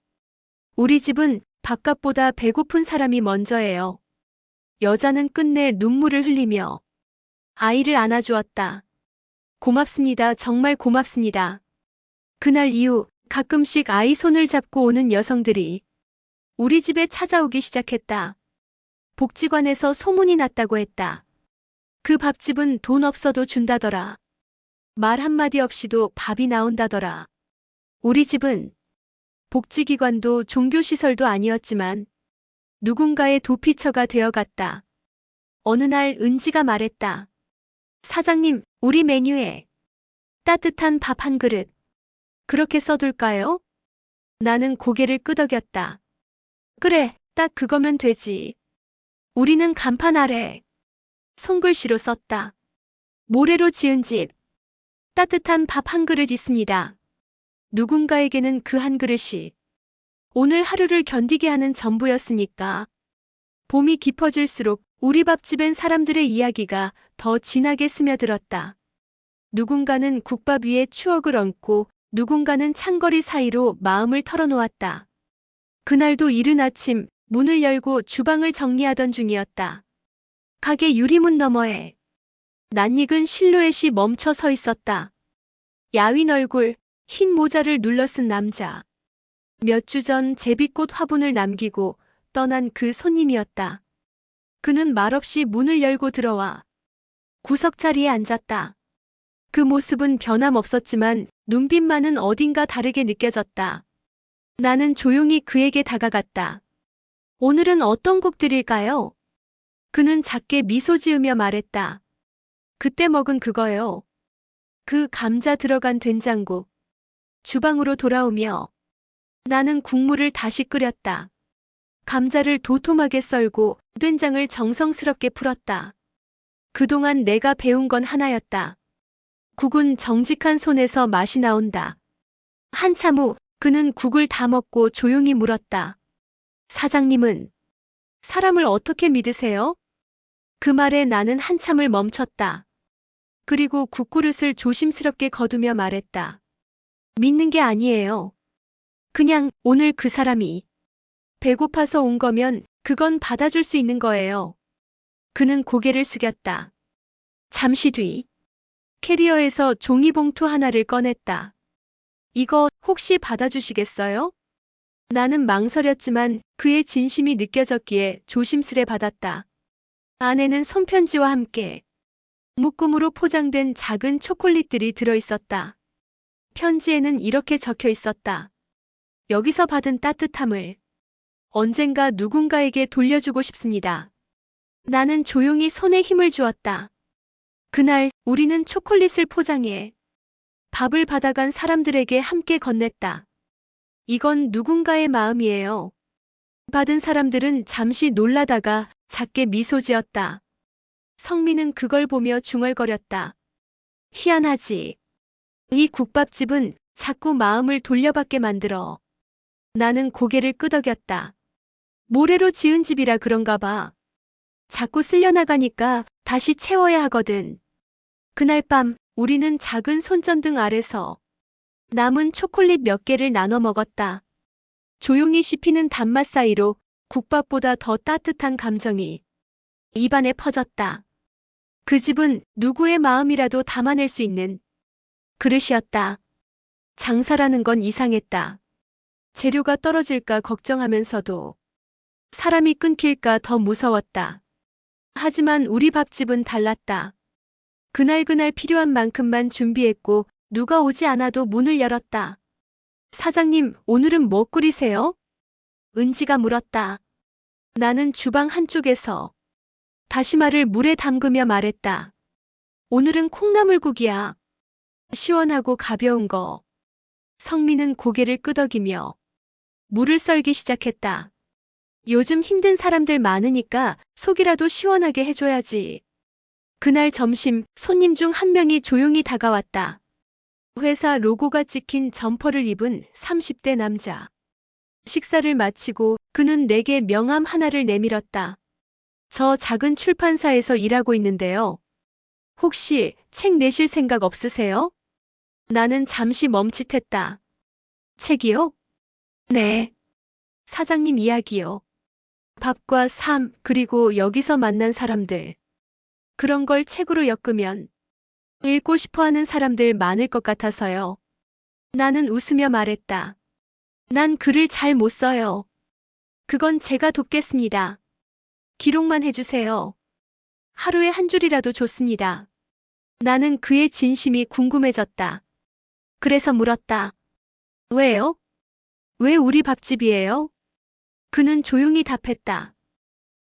우리 집은 밥값보다 배고픈 사람이 먼저예요. 여자는 끝내 눈물을 흘리며 아이를 안아주었다. 고맙습니다. 정말 고맙습니다. 그날 이후 가끔씩 아이 손을 잡고 오는 여성들이 우리 집에 찾아오기 시작했다. 복지관에서 소문이 났다고 했다. 그 밥집은 돈 없어도 준다더라. 말 한마디 없이도 밥이 나온다더라. 우리 집은 복지기관도 종교시설도 아니었지만 누군가의 도피처가 되어갔다. 어느 날 은지가 말했다. 사장님, 우리 메뉴에 따뜻한 밥 한 그릇 그렇게 써둘까요? 나는 고개를 끄덕였다. 그래, 딱 그거면 되지. 우리는 간판 아래 손글씨로 썼다. 모래로 지은 집. 따뜻한 밥 한 그릇 있습니다. 누군가에게는 그 한 그릇이 오늘 하루를 견디게 하는 전부였으니까. 봄이 깊어질수록 우리 밥집엔 사람들의 이야기가 더 진하게 스며들었다. 누군가는 국밥 위에 추억을 얹고 누군가는 창거리 사이로 마음을 털어놓았다. 그날도 이른 아침 문을 열고 주방을 정리하던 중이었다. 가게 유리문 너머에 낯익은 실루엣이 멈춰 서 있었다. 야윈 얼굴, 흰 모자를 눌러쓴 남자. 몇 주 전 제비꽃 화분을 남기고 떠난 그 손님이었다. 그는 말없이 문을 열고 들어와 구석자리에 앉았다. 그 모습은 변함없었지만 눈빛만은 어딘가 다르게 느껴졌다. 나는 조용히 그에게 다가갔다. 오늘은 어떤 국 드릴까요? 그는 작게 미소 지으며 말했다. 그때 먹은 그거요. 그 감자 들어간 된장국. 주방으로 돌아오며 나는 국물을 다시 끓였다. 감자를 도톰하게 썰고 된장을 정성스럽게 풀었다. 그동안 내가 배운 건 하나였다. 국은 정직한 손에서 맛이 나온다. 한참 후 그는 국을 다 먹고 조용히 물었다. 사장님은 사람을 어떻게 믿으세요? 그 말에 나는 한참을 멈췄다. 그리고 국그릇을 조심스럽게 거두며 말했다. 믿는 게 아니에요. 그냥 오늘 그 사람이 배고파서 온 거면 그건 받아줄 수 있는 거예요. 그는 고개를 숙였다. 잠시 뒤 캐리어에서 종이봉투 하나를 꺼냈다. 이거 혹시 받아주시겠어요? 나는 망설였지만 그의 진심이 느껴졌기에 조심스레 받았다. 안에는 손편지와 함께 묶음으로 포장된 작은 초콜릿들이 들어있었다. 편지에는 이렇게 적혀 있었다. 여기서 받은 따뜻함을 언젠가 누군가에게 돌려주고 싶습니다. 나는 조용히 손에 힘을 주었다. 그날 우리는 초콜릿을 포장해 밥을 받아간 사람들에게 함께 건넸다. 이건 누군가의 마음이에요. 받은 사람들은 잠시 놀라다가 작게 미소 지었다. 성민은 그걸 보며 중얼거렸다. 희한하지. 이 국밥집은 자꾸 마음을 돌려받게 만들어. 나는 고개를 끄덕였다. 모래로 지은 집이라 그런가 봐. 자꾸 쓸려나가니까 다시 채워야 하거든. 그날 밤 우리는 작은 손전등 아래서 남은 초콜릿 몇 개를 나눠 먹었다. 조용히 씹히는 단맛 사이로 국밥보다 더 따뜻한 감정이 입안에 퍼졌다. 그 집은 누구의 마음이라도 담아낼 수 있는 그릇이었다. 장사라는 건 이상했다. 재료가 떨어질까 걱정하면서도 사람이 끊길까 더 무서웠다. 하지만 우리 밥집은 달랐다. 그날 필요한 만큼만 준비했고 누가 오지 않아도 문을 열었다. 사장님, 오늘은 뭐 끓이세요? 은지가 물었다. 나는 주방 한쪽에서 다시마를 물에 담그며 말했다. 오늘은 콩나물국이야. 시원하고 가벼운 거. 성민은 고개를 끄덕이며 물을 썰기 시작했다. 요즘 힘든 사람들 많으니까 속이라도 시원하게 해줘야지. 그날 점심 손님 중 한 명이 조용히 다가왔다. 회사 로고가 찍힌 점퍼를 입은 30대 남자. 식사를 마치고 그는 내게 명함 하나를 내밀었다. 저 작은 출판사에서 일하고 있는데요. 혹시 책 내실 생각 없으세요? 나는 잠시 멈칫했다. 책이요? 네. 사장님 이야기요. 밥과 삶, 그리고 여기서 만난 사람들. 그런 걸 책으로 엮으면 읽고 싶어 하는 사람들 많을 것 같아서요. 나는 웃으며 말했다. 난 글을 잘 못 써요. 그건 제가 돕겠습니다. 기록만 해주세요. 하루에 한 줄이라도 좋습니다. 나는 그의 진심이 궁금해졌다. 그래서 물었다. 왜요? 왜 우리 밥집이에요? 그는 조용히 답했다.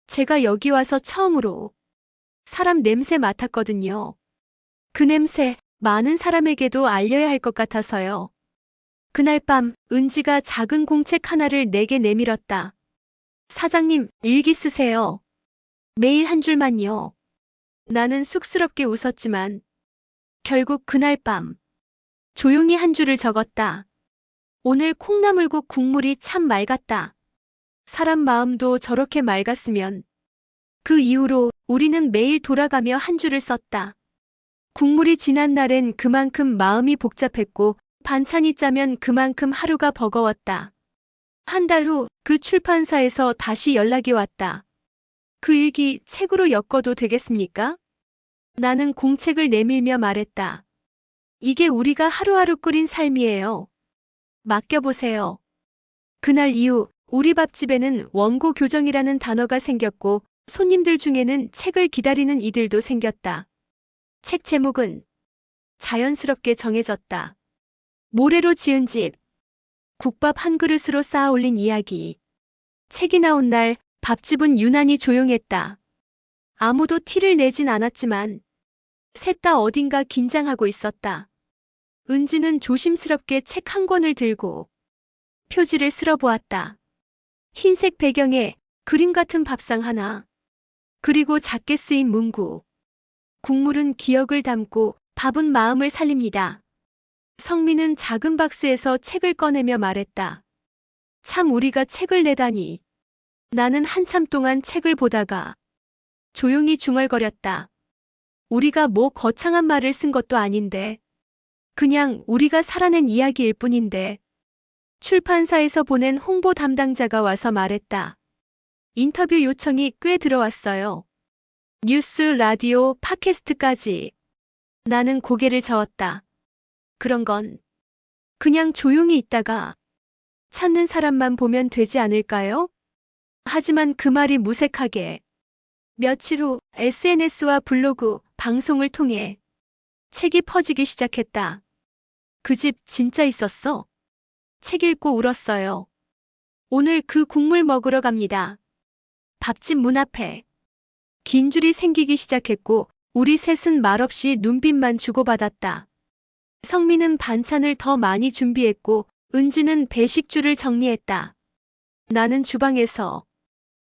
제가 여기 와서 처음으로 사람 냄새 맡았거든요. 그 냄새 많은 사람에게도 알려야 할 것 같아서요. 그날 밤 은지가 작은 공책 하나를 내게 내밀었다. 사장님, 일기 쓰세요. 매일 한 줄만요. 나는 쑥스럽게 웃었지만 결국 그날 밤 조용히 한 줄을 적었다. 오늘 콩나물국 국물이 참 맑았다. 사람 마음도 저렇게 맑았으면. 그 이후로 우리는 매일 돌아가며 한 줄을 썼다. 국물이 진한 날엔 그만큼 마음이 복잡했고 반찬이 짜면 그만큼 하루가 버거웠다. 한 달 후 그 출판사에서 다시 연락이 왔다. 그 일기 책으로 엮어도 되겠습니까? 나는 공책을 내밀며 말했다. 이게 우리가 하루하루 꾸린 삶이에요. 맡겨보세요. 그날 이후 우리 밥집에는 원고 교정이라는 단어가 생겼고 손님들 중에는 책을 기다리는 이들도 생겼다. 책 제목은 자연스럽게 정해졌다. 모래로 지은 집. 국밥 한 그릇으로 쌓아 올린 이야기. 책이 나온 날 밥집은 유난히 조용했다. 아무도 티를 내진 않았지만 셋 다 어딘가 긴장하고 있었다. 은지는 조심스럽게 책 한 권을 들고 표지를 쓸어보았다. 흰색 배경에 그림 같은 밥상 하나, 그리고 작게 쓰인 문구. 국물은 기억을 담고 밥은 마음을 살립니다. 성민은 작은 박스에서 책을 꺼내며 말했다. 참 우리가 책을 내다니. 나는 한참 동안 책을 보다가 조용히 중얼거렸다. 우리가 뭐 거창한 말을 쓴 것도 아닌데. 그냥 우리가 살아낸 이야기일 뿐인데. 출판사에서 보낸 홍보 담당자가 와서 말했다. 인터뷰 요청이 꽤 들어왔어요. 뉴스, 라디오, 팟캐스트까지. 나는 고개를 저었다. 그런 건 그냥 조용히 있다가 찾는 사람만 보면 되지 않을까요? 하지만 그 말이 무색하게 며칠 후 SNS와 블로그, 방송을 통해 책이 퍼지기 시작했다. 그 집 진짜 있었어. 책 읽고 울었어요. 오늘 그 국물 먹으러 갑니다. 밥집 문 앞에 긴 줄이 생기기 시작했고 우리 셋은 말없이 눈빛만 주고받았다. 성민은 반찬을 더 많이 준비했고 은지는 배식줄을 정리했다. 나는 주방에서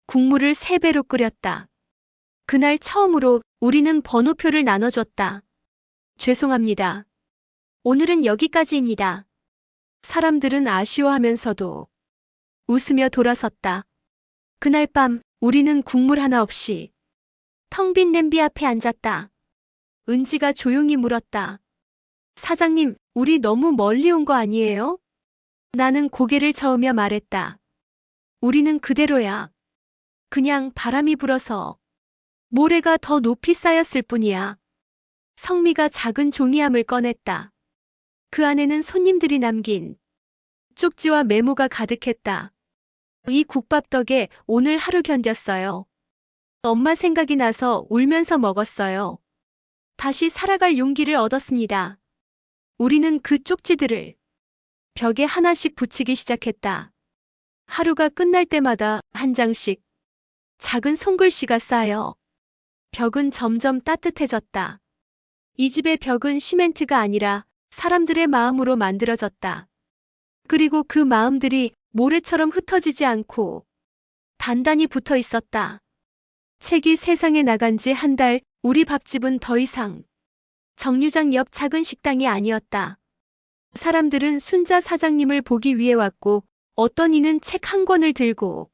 국물을 3배로 끓였다. 그날 처음으로 우리는 번호표를 나눠줬다. 죄송합니다. 오늘은 여기까지입니다. 사람들은 아쉬워하면서도 웃으며 돌아섰다. 그날 밤 우리는 국물 하나 없이 텅 빈 냄비 앞에 앉았다. 은지가 조용히 물었다. 사장님, 우리 너무 멀리 온 거 아니에요? 나는 고개를 저으며 말했다. 우리는 그대로야. 그냥 바람이 불어서 모래가 더 높이 쌓였을 뿐이야. 성미가 작은 종이함을 꺼냈다. 그 안에는 손님들이 남긴 쪽지와 메모가 가득했다. 이 국밥 덕에 오늘 하루 견뎠어요. 엄마 생각이 나서 울면서 먹었어요. 다시 살아갈 용기를 얻었습니다. 우리는 그 쪽지들을 벽에 하나씩 붙이기 시작했다. 하루가 끝날 때마다 한 장씩 작은 손글씨가 쌓여 벽은 점점 따뜻해졌다. 이 집의 벽은 시멘트가 아니라 사람들의 마음으로 만들어졌다. 그리고 그 마음들이 모래처럼 흩어지지 않고 단단히 붙어 있었다. 책이 세상에 나간 지 한 달, 우리 밥집은 더 이상 정류장 옆 작은 식당이 아니었다. 사람들은 순자 사장님을 보기 위해 왔고 어떤 이는 책 한 권을 들고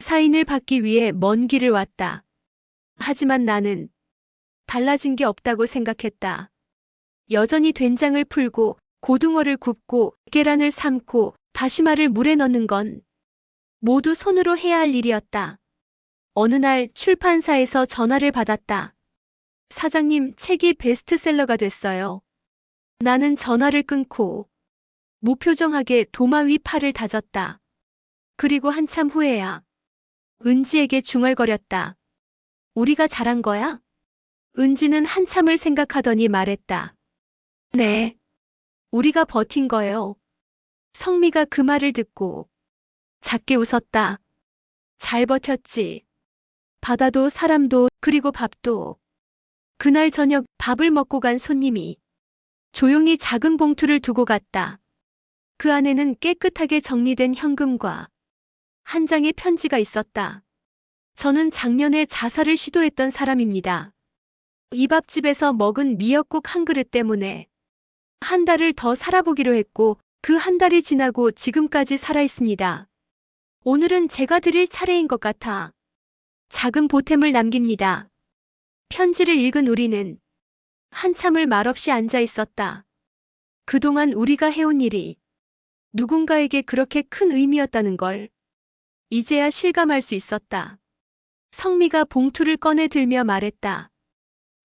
사인을 받기 위해 먼 길을 왔다. 하지만 나는 달라진 게 없다고 생각했다. 여전히 된장을 풀고 고등어를 굽고 계란을 삶고 다시마를 물에 넣는 건 모두 손으로 해야 할 일이었다. 어느 날 출판사에서 전화를 받았다. 사장님, 책이 베스트셀러가 됐어요. 나는 전화를 끊고 무표정하게 도마 위 팔을 다졌다. 그리고 한참 후에야 은지에게 중얼거렸다. 우리가 잘한 거야? 은지는 한참을 생각하더니 말했다. 네. 우리가 버틴 거예요. 성미가 그 말을 듣고 작게 웃었다. 잘 버텼지. 바다도 사람도 그리고 밥도. 그날 저녁 밥을 먹고 간 손님이 조용히 작은 봉투를 두고 갔다. 그 안에는 깨끗하게 정리된 현금과 한 장의 편지가 있었다. 저는 작년에 자살을 시도했던 사람입니다. 이 밥집에서 먹은 미역국 한 그릇 때문에 한 달을 더 살아보기로 했고 그 한 달이 지나고 지금까지 살아있습니다. 오늘은 제가 드릴 차례인 것 같아 작은 보탬을 남깁니다. 편지를 읽은 우리는 한참을 말없이 앉아 있었다. 그동안 우리가 해온 일이 누군가에게 그렇게 큰 의미였다는 걸 이제야 실감할 수 있었다. 성미가 봉투를 꺼내 들며 말했다.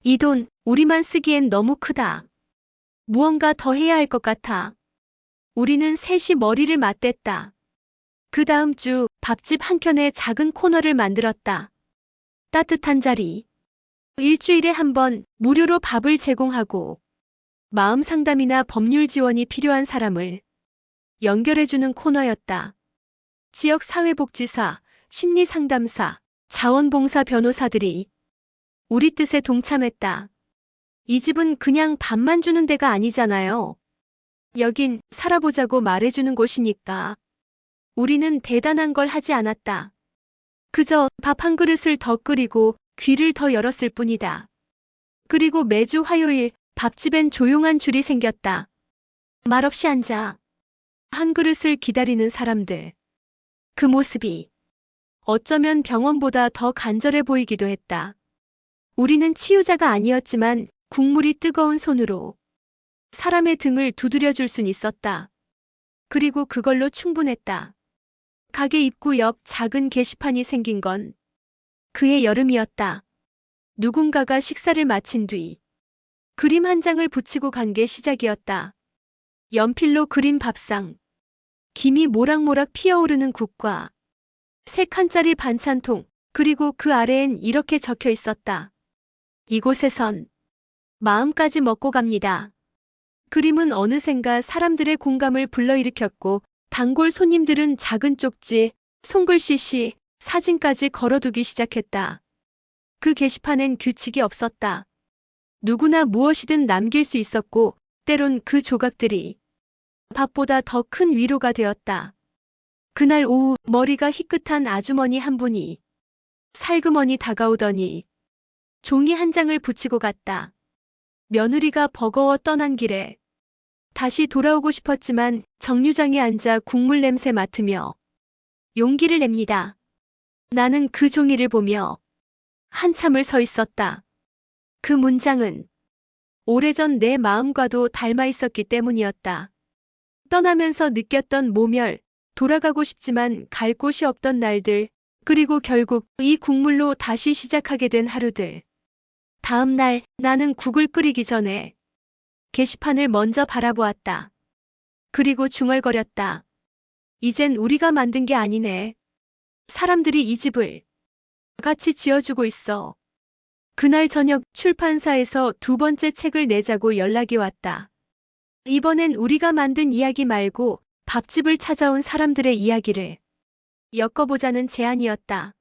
이 돈 우리만 쓰기엔 너무 크다. 무언가 더 해야 할 것 같아. 우리는 셋이 머리를 맞댔다. 그 다음 주 밥집 한켠에 작은 코너를 만들었다. 따뜻한 자리. 일주일에 한 번 무료로 밥을 제공하고 마음 상담이나 법률 지원이 필요한 사람을 연결해주는 코너였다. 지역 사회복지사, 심리상담사, 자원봉사 변호사들이 우리 뜻에 동참했다. 이 집은 그냥 밥만 주는 데가 아니잖아요. 여긴 살아보자고 말해주는 곳이니까. 우리는 대단한 걸 하지 않았다. 그저 밥 한 그릇을 더 끓이고 귀를 더 열었을 뿐이다. 그리고 매주 화요일 밥집엔 조용한 줄이 생겼다. 말없이 앉아 한 그릇을 기다리는 사람들. 그 모습이 어쩌면 병원보다 더 간절해 보이기도 했다. 우리는 치유자가 아니었지만 국물이 뜨거운 손으로 사람의 등을 두드려줄 순 있었다. 그리고 그걸로 충분했다. 가게 입구 옆 작은 게시판이 생긴 건 그해 여름이었다. 누군가가 식사를 마친 뒤 그림 한 장을 붙이고 간 게 시작이었다. 연필로 그린 밥상, 김이 모락모락 피어오르는 국과 세 칸짜리 반찬통, 그리고 그 아래엔 이렇게 적혀 있었다. 이곳에선 마음까지 먹고 갑니다. 그림은 어느샌가 사람들의 공감을 불러일으켰고 단골 손님들은 작은 쪽지, 손글씨 시, 사진까지 걸어두기 시작했다. 그 게시판엔 규칙이 없었다. 누구나 무엇이든 남길 수 있었고 때론 그 조각들이 밥보다 더 큰 위로가 되었다. 그날 오후 머리가 희끗한 아주머니 한 분이 살그머니 다가오더니 종이 한 장을 붙이고 갔다. 며느리가 버거워 떠난 길에 다시 돌아오고 싶었지만 정류장에 앉아 국물 냄새 맡으며 용기를 냅니다. 나는 그 종이를 보며 한참을 서 있었다. 그 문장은 오래전 내 마음과도 닮아 있었기 때문이었다. 떠나면서 느꼈던 모멸, 돌아가고 싶지만 갈 곳이 없던 날들, 그리고 결국 이 국물로 다시 시작하게 된 하루들. 다음 날 나는 국을 끓이기 전에 게시판을 먼저 바라보았다. 그리고 중얼거렸다. 이젠 우리가 만든 게 아니네. 사람들이 이 집을 같이 지어주고 있어. 그날 저녁 출판사에서 두 번째 책을 내자고 연락이 왔다. 이번엔 우리가 만든 이야기 말고 밥집을 찾아온 사람들의 이야기를 엮어보자는 제안이었다.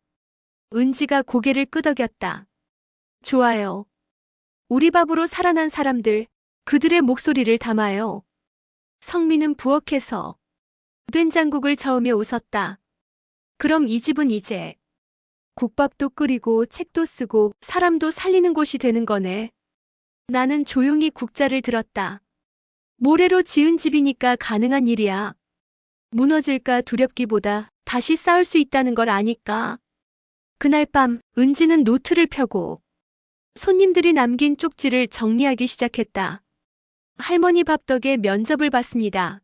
은지가 고개를 끄덕였다. 좋아요. 우리 밥으로 살아난 사람들, 그들의 목소리를 담아요. 성민은 부엌에서 된장국을 저으며 웃었다. 그럼 이 집은 이제 국밥도 끓이고 책도 쓰고 사람도 살리는 곳이 되는 거네. 나는 조용히 국자를 들었다. 모래로 지은 집이니까 가능한 일이야. 무너질까 두렵기보다 다시 쌓을 수 있다는 걸 아니까. 그날 밤 은지는 노트를 펴고 손님들이 남긴 쪽지를 정리하기 시작했다. 할머니 밥 덕에 면접을 봤습니다.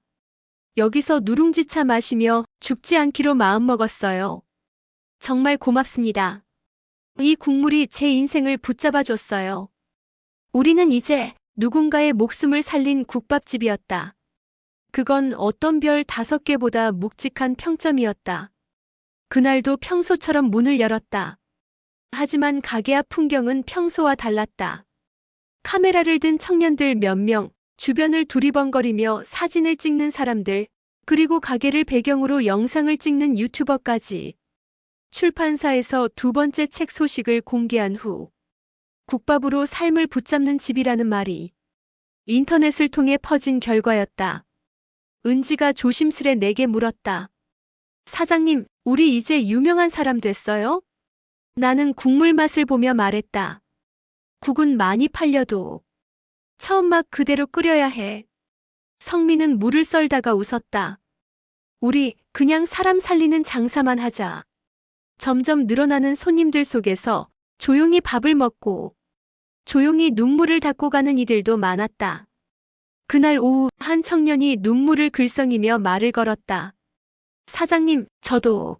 여기서 누룽지차 마시며 죽지 않기로 마음먹었어요. 정말 고맙습니다. 이 국물이 제 인생을 붙잡아줬어요. 우리는 이제 누군가의 목숨을 살린 국밥집이었다. 그건 어떤 별 5개보다 묵직한 평점이었다. 그날도 평소처럼 문을 열었다. 하지만 가게 앞 풍경은 평소와 달랐다. 카메라를 든 청년들 몇 명, 주변을 두리번거리며 사진을 찍는 사람들, 그리고 가게를 배경으로 영상을 찍는 유튜버까지. 출판사에서 두 번째 책 소식을 공개한 후 국밥으로 삶을 붙잡는 집이라는 말이 인터넷을 통해 퍼진 결과였다. 은지가 조심스레 내게 물었다. 사장님, 우리 이제 유명한 사람 됐어요? 나는 국물 맛을 보며 말했다. 국은 많이 팔려도 처음 맛 그대로 끓여야 해. 성민은 물을 썰다가 웃었다. 우리 그냥 사람 살리는 장사만 하자. 점점 늘어나는 손님들 속에서 조용히 밥을 먹고 조용히 눈물을 닦고 가는 이들도 많았다. 그날 오후 한 청년이 눈물을 글썽이며 말을 걸었다. 사장님, 저도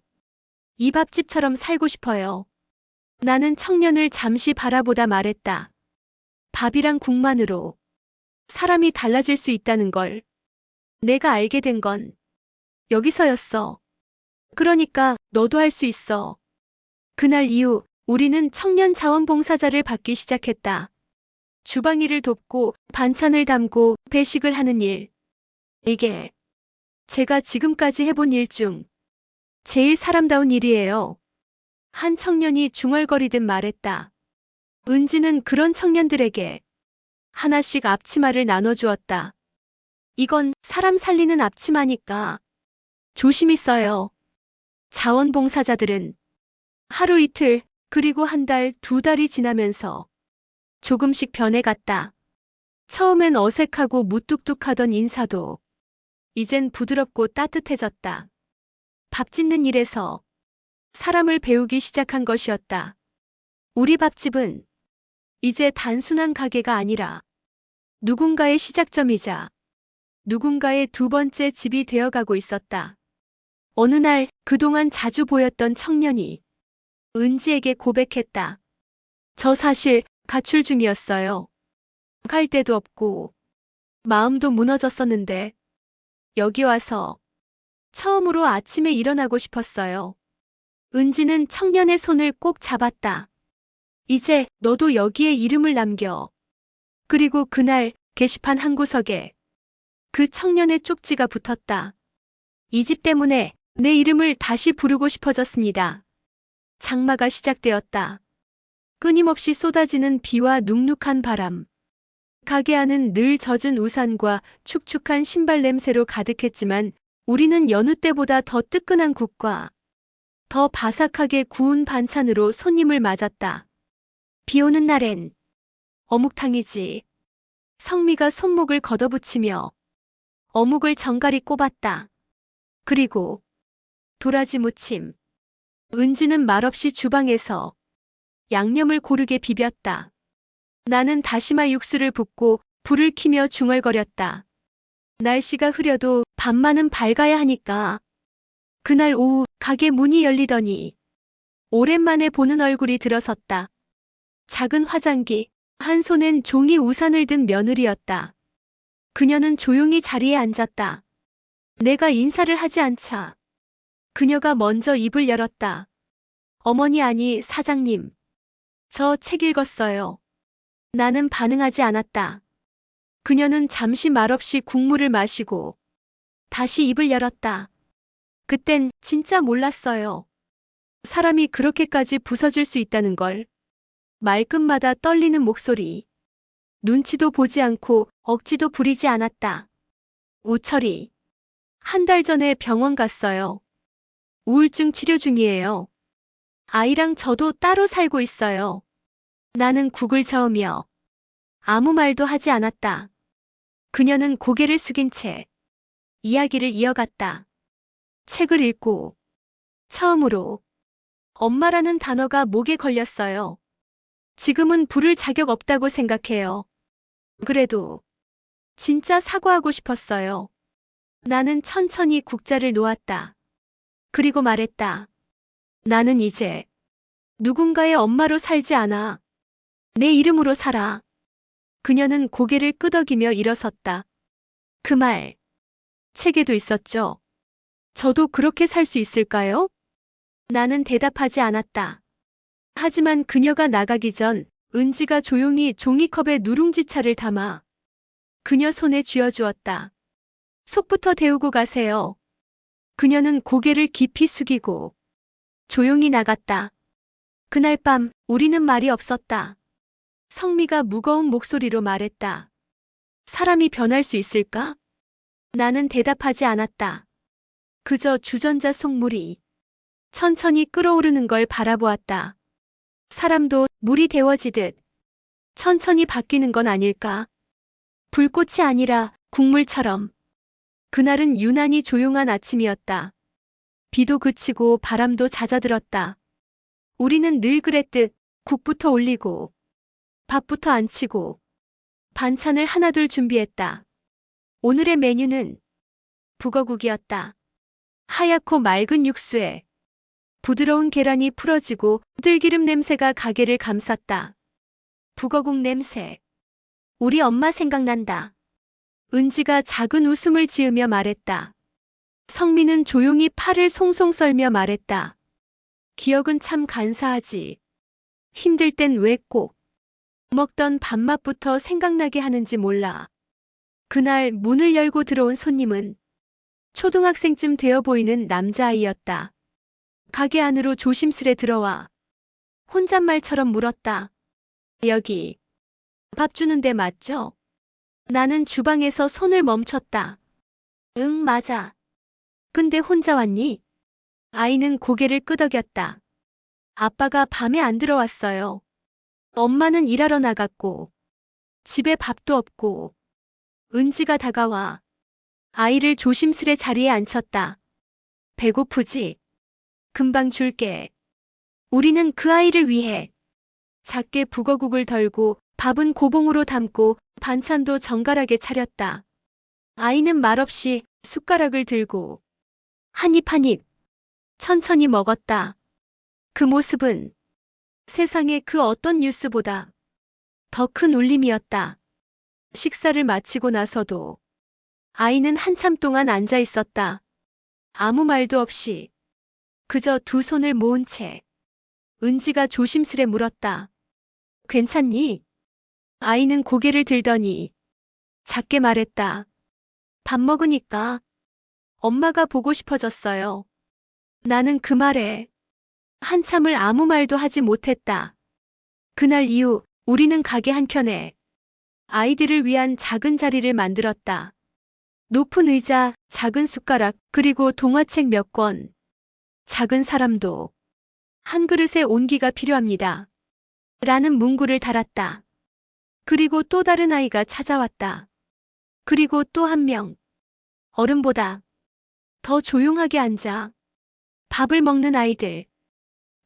이 밥집처럼 살고 싶어요. 나는 청년을 잠시 바라보다 말했다. 밥이랑 국만으로 사람이 달라질 수 있다는 걸 내가 알게 된 건 여기서였어. 그러니까 너도 할 수 있어. 그날 이후 우리는 청년 자원봉사자를 받기 시작했다. 주방 일을 돕고 반찬을 담고 배식을 하는 일. 이게 제가 지금까지 해본 일 중 제일 사람다운 일이에요. 한 청년이 중얼거리듯 말했다. 은지는 그런 청년들에게 하나씩 앞치마를 나눠주었다. 이건 사람 살리는 앞치마니까 조심히 써요. 자원봉사자들은 하루 이틀, 그리고 한 달, 2달이 지나면서 조금씩 변해갔다. 처음엔 어색하고 무뚝뚝하던 인사도 이젠 부드럽고 따뜻해졌다. 밥 짓는 일에서 사람을 배우기 시작한 것이었다. 우리 밥집은 이제 단순한 가게가 아니라 누군가의 시작점이자 누군가의 두 번째 집이 되어가고 있었다. 어느 날 그동안 자주 보였던 청년이 은지에게 고백했다. 저 사실 가출 중이었어요. 갈 데도 없고 마음도 무너졌었는데 여기 와서 처음으로 아침에 일어나고 싶었어요. 은지는 청년의 손을 꼭 잡았다. 이제 너도 여기에 이름을 남겨. 그리고 그날 게시판 한 구석에 그 청년의 쪽지가 붙었다. 이 집 때문에 내 이름을 다시 부르고 싶어졌습니다. 장마가 시작되었다. 끊임없이 쏟아지는 비와 눅눅한 바람. 가게 안은 늘 젖은 우산과 축축한 신발 냄새로 가득했지만 우리는 여느 때보다 더 뜨끈한 국과 더 바삭하게 구운 반찬으로 손님을 맞았다. 비 오는 날엔 어묵탕이지. 성미가 손목을 걷어붙이며 어묵을 정갈이 꼽았다. 그리고 도라지 무침. 은지는 말없이 주방에서 양념을 고르게 비볐다. 나는 다시마 육수를 붓고 불을 켜며 중얼거렸다. 날씨가 흐려도 밤만은 밝아야 하니까. 그날 오후 가게 문이 열리더니 오랜만에 보는 얼굴이 들어섰다. 작은 화장기, 한 손엔 종이 우산을 든 며느리였다. 그녀는 조용히 자리에 앉았다. 내가 인사를 하지 않자 그녀가 먼저 입을 열었다. 어머니 아니 사장님. 저 책 읽었어요. 나는 반응하지 않았다. 그녀는 잠시 말없이 국물을 마시고 다시 입을 열었다. 그땐 진짜 몰랐어요. 사람이 그렇게까지 부서질 수 있다는 걸. 말끝마다 떨리는 목소리. 눈치도 보지 않고 억지도 부리지 않았다. 우철이. 한 달 전에 병원 갔어요. 우울증 치료 중이에요. 아이랑 저도 따로 살고 있어요. 나는 국을 저으며 아무 말도 하지 않았다. 그녀는 고개를 숙인 채 이야기를 이어갔다. 책을 읽고 처음으로 엄마라는 단어가 목에 걸렸어요. 지금은 부를 자격 없다고 생각해요. 그래도 진짜 사과하고 싶었어요. 나는 천천히 국자를 놓았다. 그리고 말했다. 나는 이제 누군가의 엄마로 살지 않아. 내 이름으로 살아. 그녀는 고개를 끄덕이며 일어섰다. 그 말, 책에도 있었죠. 저도 그렇게 살 수 있을까요? 나는 대답하지 않았다. 하지만 그녀가 나가기 전 은지가 조용히 종이컵에 누룽지차를 담아 그녀 손에 쥐어주었다. 속부터 데우고 가세요. 그녀는 고개를 깊이 숙이고 조용히 나갔다. 그날 밤 우리는 말이 없었다. 성미가 무거운 목소리로 말했다. 사람이 변할 수 있을까? 나는 대답하지 않았다. 그저 주전자 속물이 천천히 끓어오르는 걸 바라보았다. 사람도 물이 데워지듯 천천히 바뀌는 건 아닐까? 불꽃이 아니라 국물처럼. 그날은 유난히 조용한 아침이었다. 비도 그치고 바람도 잦아들었다. 우리는 늘 그랬듯 국부터 올리고 밥부터 안 치고 반찬을 하나둘 준비했다. 오늘의 메뉴는 북어국이었다. 하얗고 맑은 육수에 부드러운 계란이 풀어지고 들기름 냄새가 가게를 감쌌다. 북어국 냄새. 우리 엄마 생각난다. 은지가 작은 웃음을 지으며 말했다. 성민은 조용히 팔을 송송 썰며 말했다. 기억은 참 간사하지. 힘들 땐 왜 꼭 먹던 밥맛부터 생각나게 하는지 몰라. 그날 문을 열고 들어온 손님은 초등학생쯤 되어 보이는 남자아이였다. 가게 안으로 조심스레 들어와 혼잣말처럼 물었다. 여기 밥 주는 데 맞죠? 나는 주방에서 손을 멈췄다. 응, 맞아. 근데 혼자 왔니? 아이는 고개를 끄덕였다. 아빠가 밤에 안 들어왔어요. 엄마는 일하러 나갔고 집에 밥도 없고. 은지가 다가와 아이를 조심스레 자리에 앉혔다. 배고프지? 금방 줄게. 우리는 그 아이를 위해 작게 북어국을 덜고 밥은 고봉으로 담고 반찬도 정갈하게 차렸다. 아이는 말없이 숟가락을 들고 한 입 한 입 천천히 먹었다. 그 모습은 세상의 그 어떤 뉴스보다 더 큰 울림이었다. 식사를 마치고 나서도 아이는 한참 동안 앉아 있었다. 아무 말도 없이 그저 두 손을 모은 채. 은지가 조심스레 물었다. 괜찮니? 아이는 고개를 들더니 작게 말했다. 밥 먹으니까 엄마가 보고 싶어졌어요. 나는 그 말에 한참을 아무 말도 하지 못했다. 그날 이후 우리는 가게 한켠에 아이들을 위한 작은 자리를 만들었다. 높은 의자, 작은 숟가락, 그리고 동화책 몇 권. 작은 사람도 한 그릇의 온기가 필요합니다. 라는 문구를 달았다. 그리고 또 다른 아이가 찾아왔다. 그리고 또 한 명. 어른보다 더 조용하게 앉아 밥을 먹는 아이들.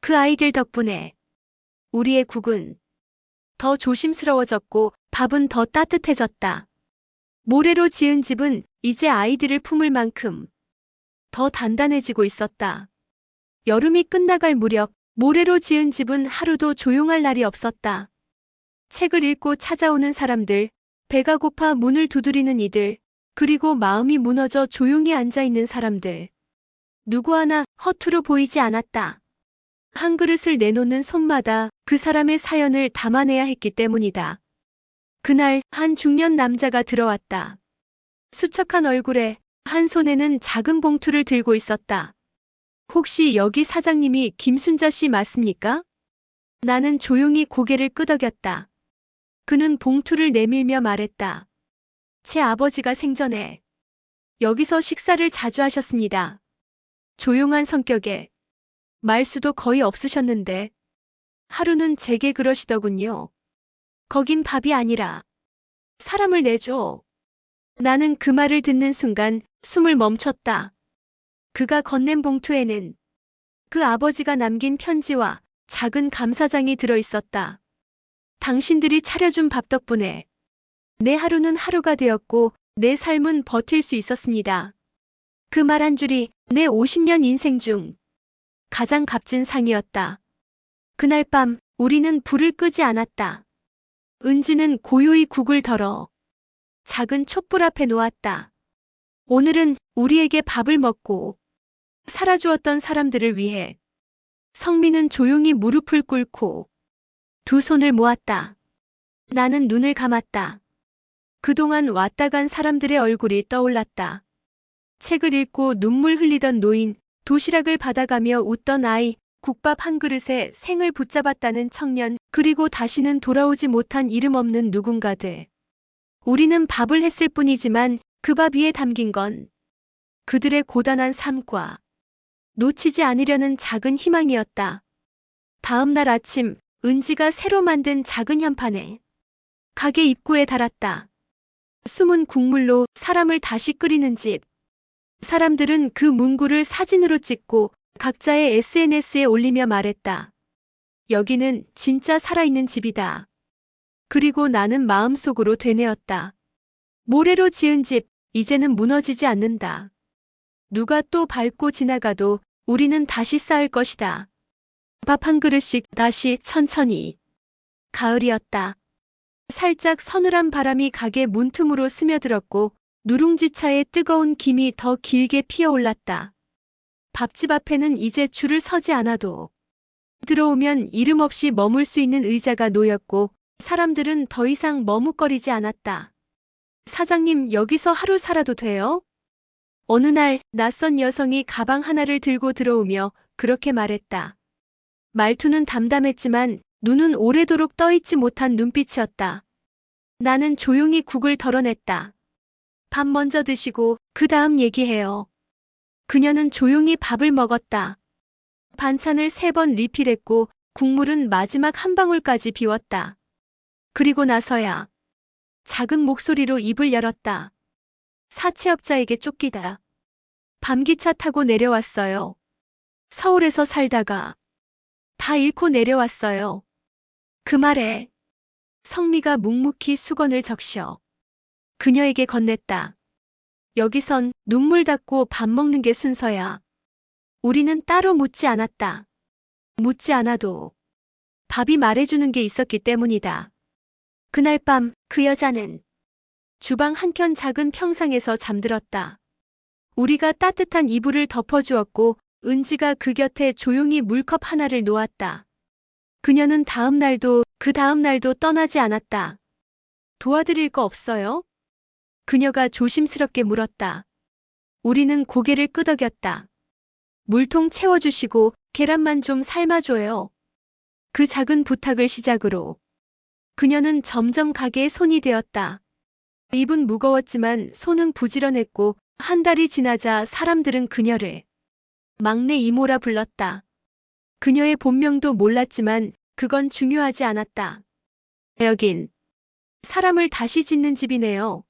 그 아이들 덕분에 우리의 국은 더 조심스러워졌고 밥은 더 따뜻해졌다. 모래로 지은 집은 이제 아이들을 품을 만큼 더 단단해지고 있었다. 여름이 끝나갈 무렵 모래로 지은 집은 하루도 조용할 날이 없었다. 책을 읽고 찾아오는 사람들, 배가 고파 문을 두드리는 이들, 그리고 마음이 무너져 조용히 앉아있는 사람들. 누구 하나 허투루 보이지 않았다. 한 그릇을 내놓는 손마다 그 사람의 사연을 담아내야 했기 때문이다. 그날 한 중년 남자가 들어왔다. 수척한 얼굴에 한 손에는 작은 봉투를 들고 있었다. 혹시 여기 사장님이 김순자 씨 맞습니까? 나는 조용히 고개를 끄덕였다. 그는 봉투를 내밀며 말했다. 제 아버지가 생전에 여기서 식사를 자주 하셨습니다. 조용한 성격에 말수도 거의 없으셨는데 하루는 제게 그러시더군요. 거긴 밥이 아니라 사람을 내줘. 나는 그 말을 듣는 순간 숨을 멈췄다. 그가 건넨 봉투에는 그 아버지가 남긴 편지와 작은 감사장이 들어 있었다. 당신들이 차려준 밥 덕분에 내 하루는 하루가 되었고 내 삶은 버틸 수 있었습니다. 그 말 한 줄이 내 50년 인생 중 가장 값진 상이었다. 그날 밤 우리는 불을 끄지 않았다. 은지는 고요히 국을 덜어 작은 촛불 앞에 놓았다. 오늘은 우리에게 밥을 먹고 살아주었던 사람들을 위해. 성민은 조용히 무릎을 꿇고 두 손을 모았다. 나는 눈을 감았다. 그동안 왔다 간 사람들의 얼굴이 떠올랐다. 책을 읽고 눈물 흘리던 노인, 도시락을 받아가며 웃던 아이, 국밥 한 그릇에 생을 붙잡았다는 청년, 그리고 다시는 돌아오지 못한 이름 없는 누군가들. 우리는 밥을 했을 뿐이지만 그 밥 위에 담긴 건 그들의 고단한 삶과 놓치지 않으려는 작은 희망이었다. 다음 날 아침, 은지가 새로 만든 작은 현판에 가게 입구에 달았다. 숨은 국물로 사람을 다시 끓이는 집. 사람들은 그 문구를 사진으로 찍고 각자의 SNS에 올리며 말했다. 여기는 진짜 살아있는 집이다. 그리고 나는 마음속으로 되뇌었다. 모래로 지은 집, 이제는 무너지지 않는다. 누가 또 밟고 지나가도 우리는 다시 쌓을 것이다. 밥 한 그릇씩 다시 천천히. 가을이었다. 살짝 서늘한 바람이 가게 문틈으로 스며들었고 누룽지차에 뜨거운 김이 더 길게 피어올랐다. 밥집 앞에는 이제 줄을 서지 않아도 들어오면 이름 없이 머물 수 있는 의자가 놓였고 사람들은 더 이상 머뭇거리지 않았다. 사장님, 여기서 하루 살아도 돼요? 어느 날 낯선 여성이 가방 하나를 들고 들어오며 그렇게 말했다. 말투는 담담했지만 눈은 오래도록 떠있지 못한 눈빛이었다. 나는 조용히 국을 덜어냈다. 밥 먼저 드시고 그 다음 얘기해요. 그녀는 조용히 밥을 먹었다. 반찬을 3번 리필했고 국물은 마지막 한 방울까지 비웠다. 그리고 나서야 작은 목소리로 입을 열었다. 사채업자에게 쫓기다. 밤기차 타고 내려왔어요. 서울에서 살다가 다 잃고 내려왔어요. 그 말에 성미가 묵묵히 수건을 적셔 그녀에게 건넸다. 여기선 눈물 닦고 밥 먹는 게 순서야. 우리는 따로 묻지 않았다. 묻지 않아도 밥이 말해주는 게 있었기 때문이다. 그날 밤 그 여자는 주방 한켠 작은 평상에서 잠들었다. 우리가 따뜻한 이불을 덮어주었고 은지가 그 곁에 조용히 물컵 하나를 놓았다. 그녀는 그 다음 날도 떠나지 않았다. 도와드릴 거 없어요? 그녀가 조심스럽게 물었다. 우리는 고개를 끄덕였다. 물통 채워주시고 계란만 좀 삶아줘요. 그 작은 부탁을 시작으로 그녀는 점점 가게의 손이 되었다. 입은 무거웠지만 손은 부지런했고 한 달이 지나자 사람들은 그녀를 막내 이모라 불렀다. 그녀의 본명도 몰랐지만 그건 중요하지 않았다. 여긴 사람을 다시 짓는 집이네요.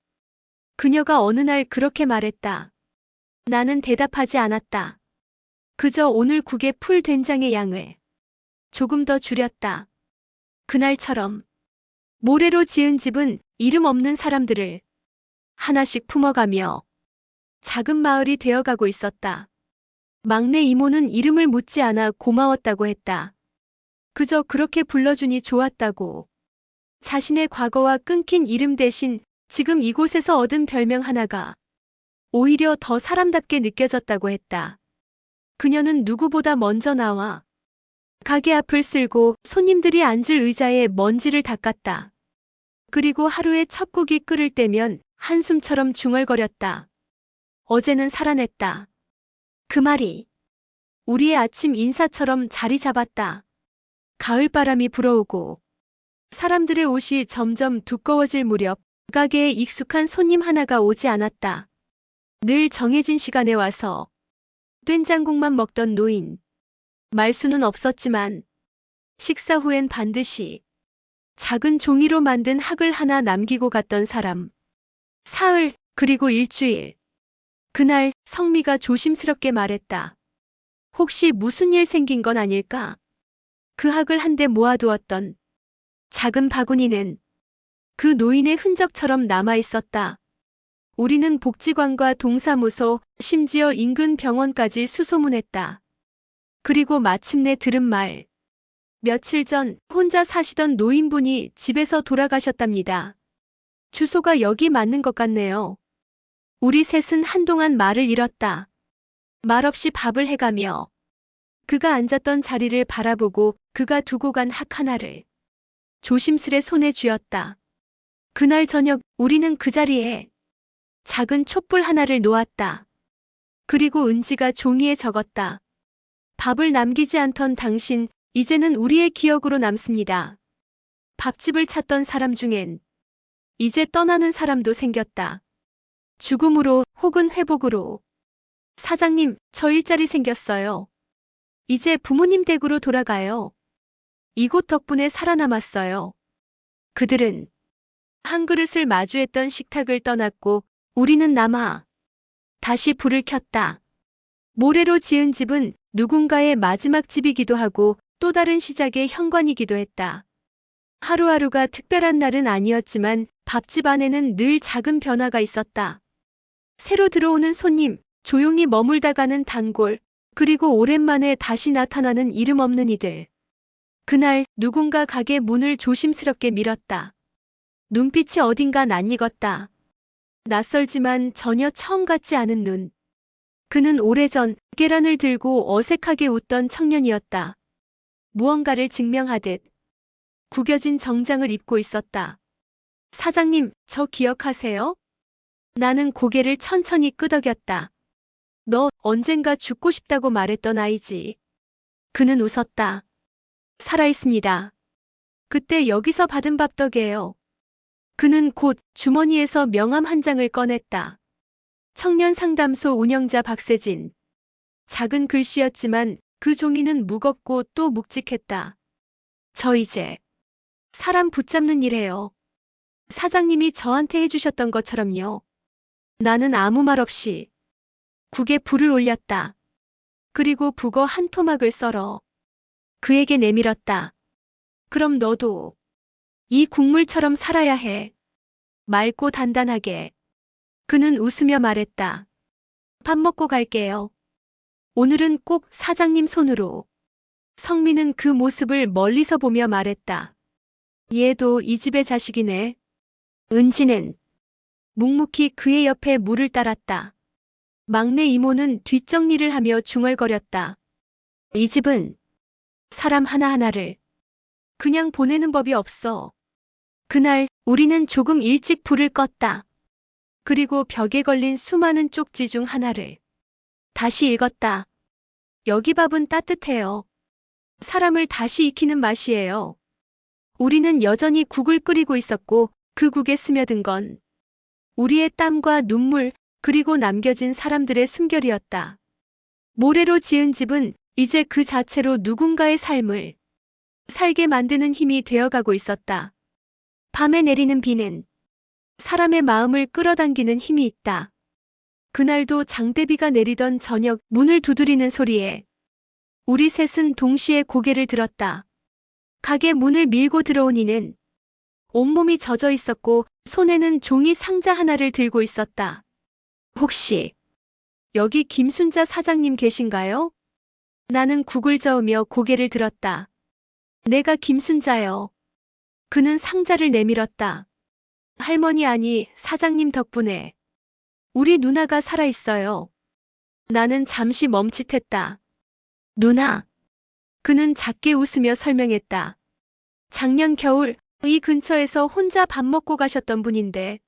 그녀가 어느 날 그렇게 말했다. 나는 대답하지 않았다. 그저 오늘 국의 풀 된장의 양을 조금 더 줄였다. 그날처럼 모래로 지은 집은 이름 없는 사람들을 하나씩 품어가며 작은 마을이 되어가고 있었다. 막내 이모는 이름을 묻지 않아 고마웠다고 했다. 그저 그렇게 불러주니 좋았다고. 자신의 과거와 끊긴 이름 대신 지금 이곳에서 얻은 별명 하나가 오히려 더 사람답게 느껴졌다고 했다. 그녀는 누구보다 먼저 나와 가게 앞을 쓸고 손님들이 앉을 의자에 먼지를 닦았다. 그리고 하루에 첩국이 끓을 때면 한숨처럼 중얼거렸다. 어제는 살아냈다. 그 말이 우리의 아침 인사처럼 자리 잡았다. 가을바람이 불어오고 사람들의 옷이 점점 두꺼워질 무렵 가게에 익숙한 손님 하나가 오지 않았다. 늘 정해진 시간에 와서 된장국만 먹던 노인. 말수는 없었지만 식사 후엔 반드시 작은 종이로 만든 학을 하나 남기고 갔던 사람. 사흘, 그리고 일주일. 그날 성미가 조심스럽게 말했다. 혹시 무슨 일 생긴 건 아닐까? 그 학을 한데 모아두었던 작은 바구니는 그 노인의 흔적처럼 남아있었다. 우리는 복지관과 동사무소, 심지어 인근 병원까지 수소문했다. 그리고 마침내 들은 말. 며칠 전 혼자 사시던 노인분이 집에서 돌아가셨답니다. 주소가 여기 맞는 것 같네요. 우리 셋은 한동안 말을 잃었다. 말없이 밥을 해가며 그가 앉았던 자리를 바라보고 그가 두고 간 학 하나를 조심스레 손에 쥐었다. 그날 저녁 우리는 그 자리에 작은 촛불 하나를 놓았다. 그리고 은지가 종이에 적었다. 밥을 남기지 않던 당신, 이제는 우리의 기억으로 남습니다. 밥집을 찾던 사람 중엔 이제 떠나는 사람도 생겼다. 죽음으로 혹은 회복으로. 사장님, 저 일자리 생겼어요. 이제 부모님 댁으로 돌아가요. 이곳 덕분에 살아남았어요. 그들은 한 그릇을 마주했던 식탁을 떠났고 우리는 남아 다시 불을 켰다. 모래로 지은 집은 누군가의 마지막 집이기도 하고 또 다른 시작의 현관이기도 했다. 하루하루가 특별한 날은 아니었지만 밥집 안에는 늘 작은 변화가 있었다. 새로 들어오는 손님, 조용히 머물다 가는 단골, 그리고 오랜만에 다시 나타나는 이름 없는 이들. 그날 누군가 가게 문을 조심스럽게 밀었다. 눈빛이 어딘가 낯익었다. 낯설지만 전혀 처음 같지 않은 눈. 그는 오래전 계란을 들고 어색하게 웃던 청년이었다. 무언가를 증명하듯 구겨진 정장을 입고 있었다. 사장님, 저 기억하세요? 나는 고개를 천천히 끄덕였다. 너 언젠가 죽고 싶다고 말했던 아이지. 그는 웃었다. 살아있습니다. 그때 여기서 받은 밥 덕에요. 그는 곧 주머니에서 명함 한 장을 꺼냈다. 청년 상담소 운영자 박세진. 작은 글씨였지만 그 종이는 무겁고 또 묵직했다. 저 이제 사람 붙잡는 일 해요. 사장님이 저한테 해주셨던 것처럼요. 나는 아무 말 없이 국에 불을 올렸다. 그리고 북어 한 토막을 썰어 그에게 내밀었다. 그럼 너도 이 국물처럼 살아야 해. 맑고 단단하게. 그는 웃으며 말했다. 밥 먹고 갈게요. 오늘은 꼭 사장님 손으로. 성민은 그 모습을 멀리서 보며 말했다. 얘도 이 집의 자식이네. 은지는 묵묵히 그의 옆에 물을 따랐다. 막내 이모는 뒷정리를 하며 중얼거렸다. 이 집은 사람 하나하나를 그냥 보내는 법이 없어. 그날 우리는 조금 일찍 불을 껐다. 그리고 벽에 걸린 수많은 쪽지 중 하나를 다시 읽었다. 여기 밥은 따뜻해요. 사람을 다시 익히는 맛이에요. 우리는 여전히 국을 끓이고 있었고 그 국에 스며든 건 우리의 땀과 눈물 그리고 남겨진 사람들의 숨결이었다. 모래로 지은 집은 이제 그 자체로 누군가의 삶을 살게 만드는 힘이 되어가고 있었다. 밤에 내리는 비는 사람의 마음을 끌어당기는 힘이 있다. 그날도 장대비가 내리던 저녁 문을 두드리는 소리에 우리 셋은 동시에 고개를 들었다. 가게 문을 밀고 들어온 이는 온몸이 젖어 있었고 손에는 종이 상자 하나를 들고 있었다. 혹시 여기 김순자 사장님 계신가요? 나는 국을 저으며 고개를 들었다. 내가 김순자요. 그는 상자를 내밀었다. 할머니 아니 사장님 덕분에 우리 누나가 살아있어요. 나는 잠시 멈칫했다. 누나. 그는 작게 웃으며 설명했다. 작년 겨울 이 근처에서 혼자 밥 먹고 가셨던 분인데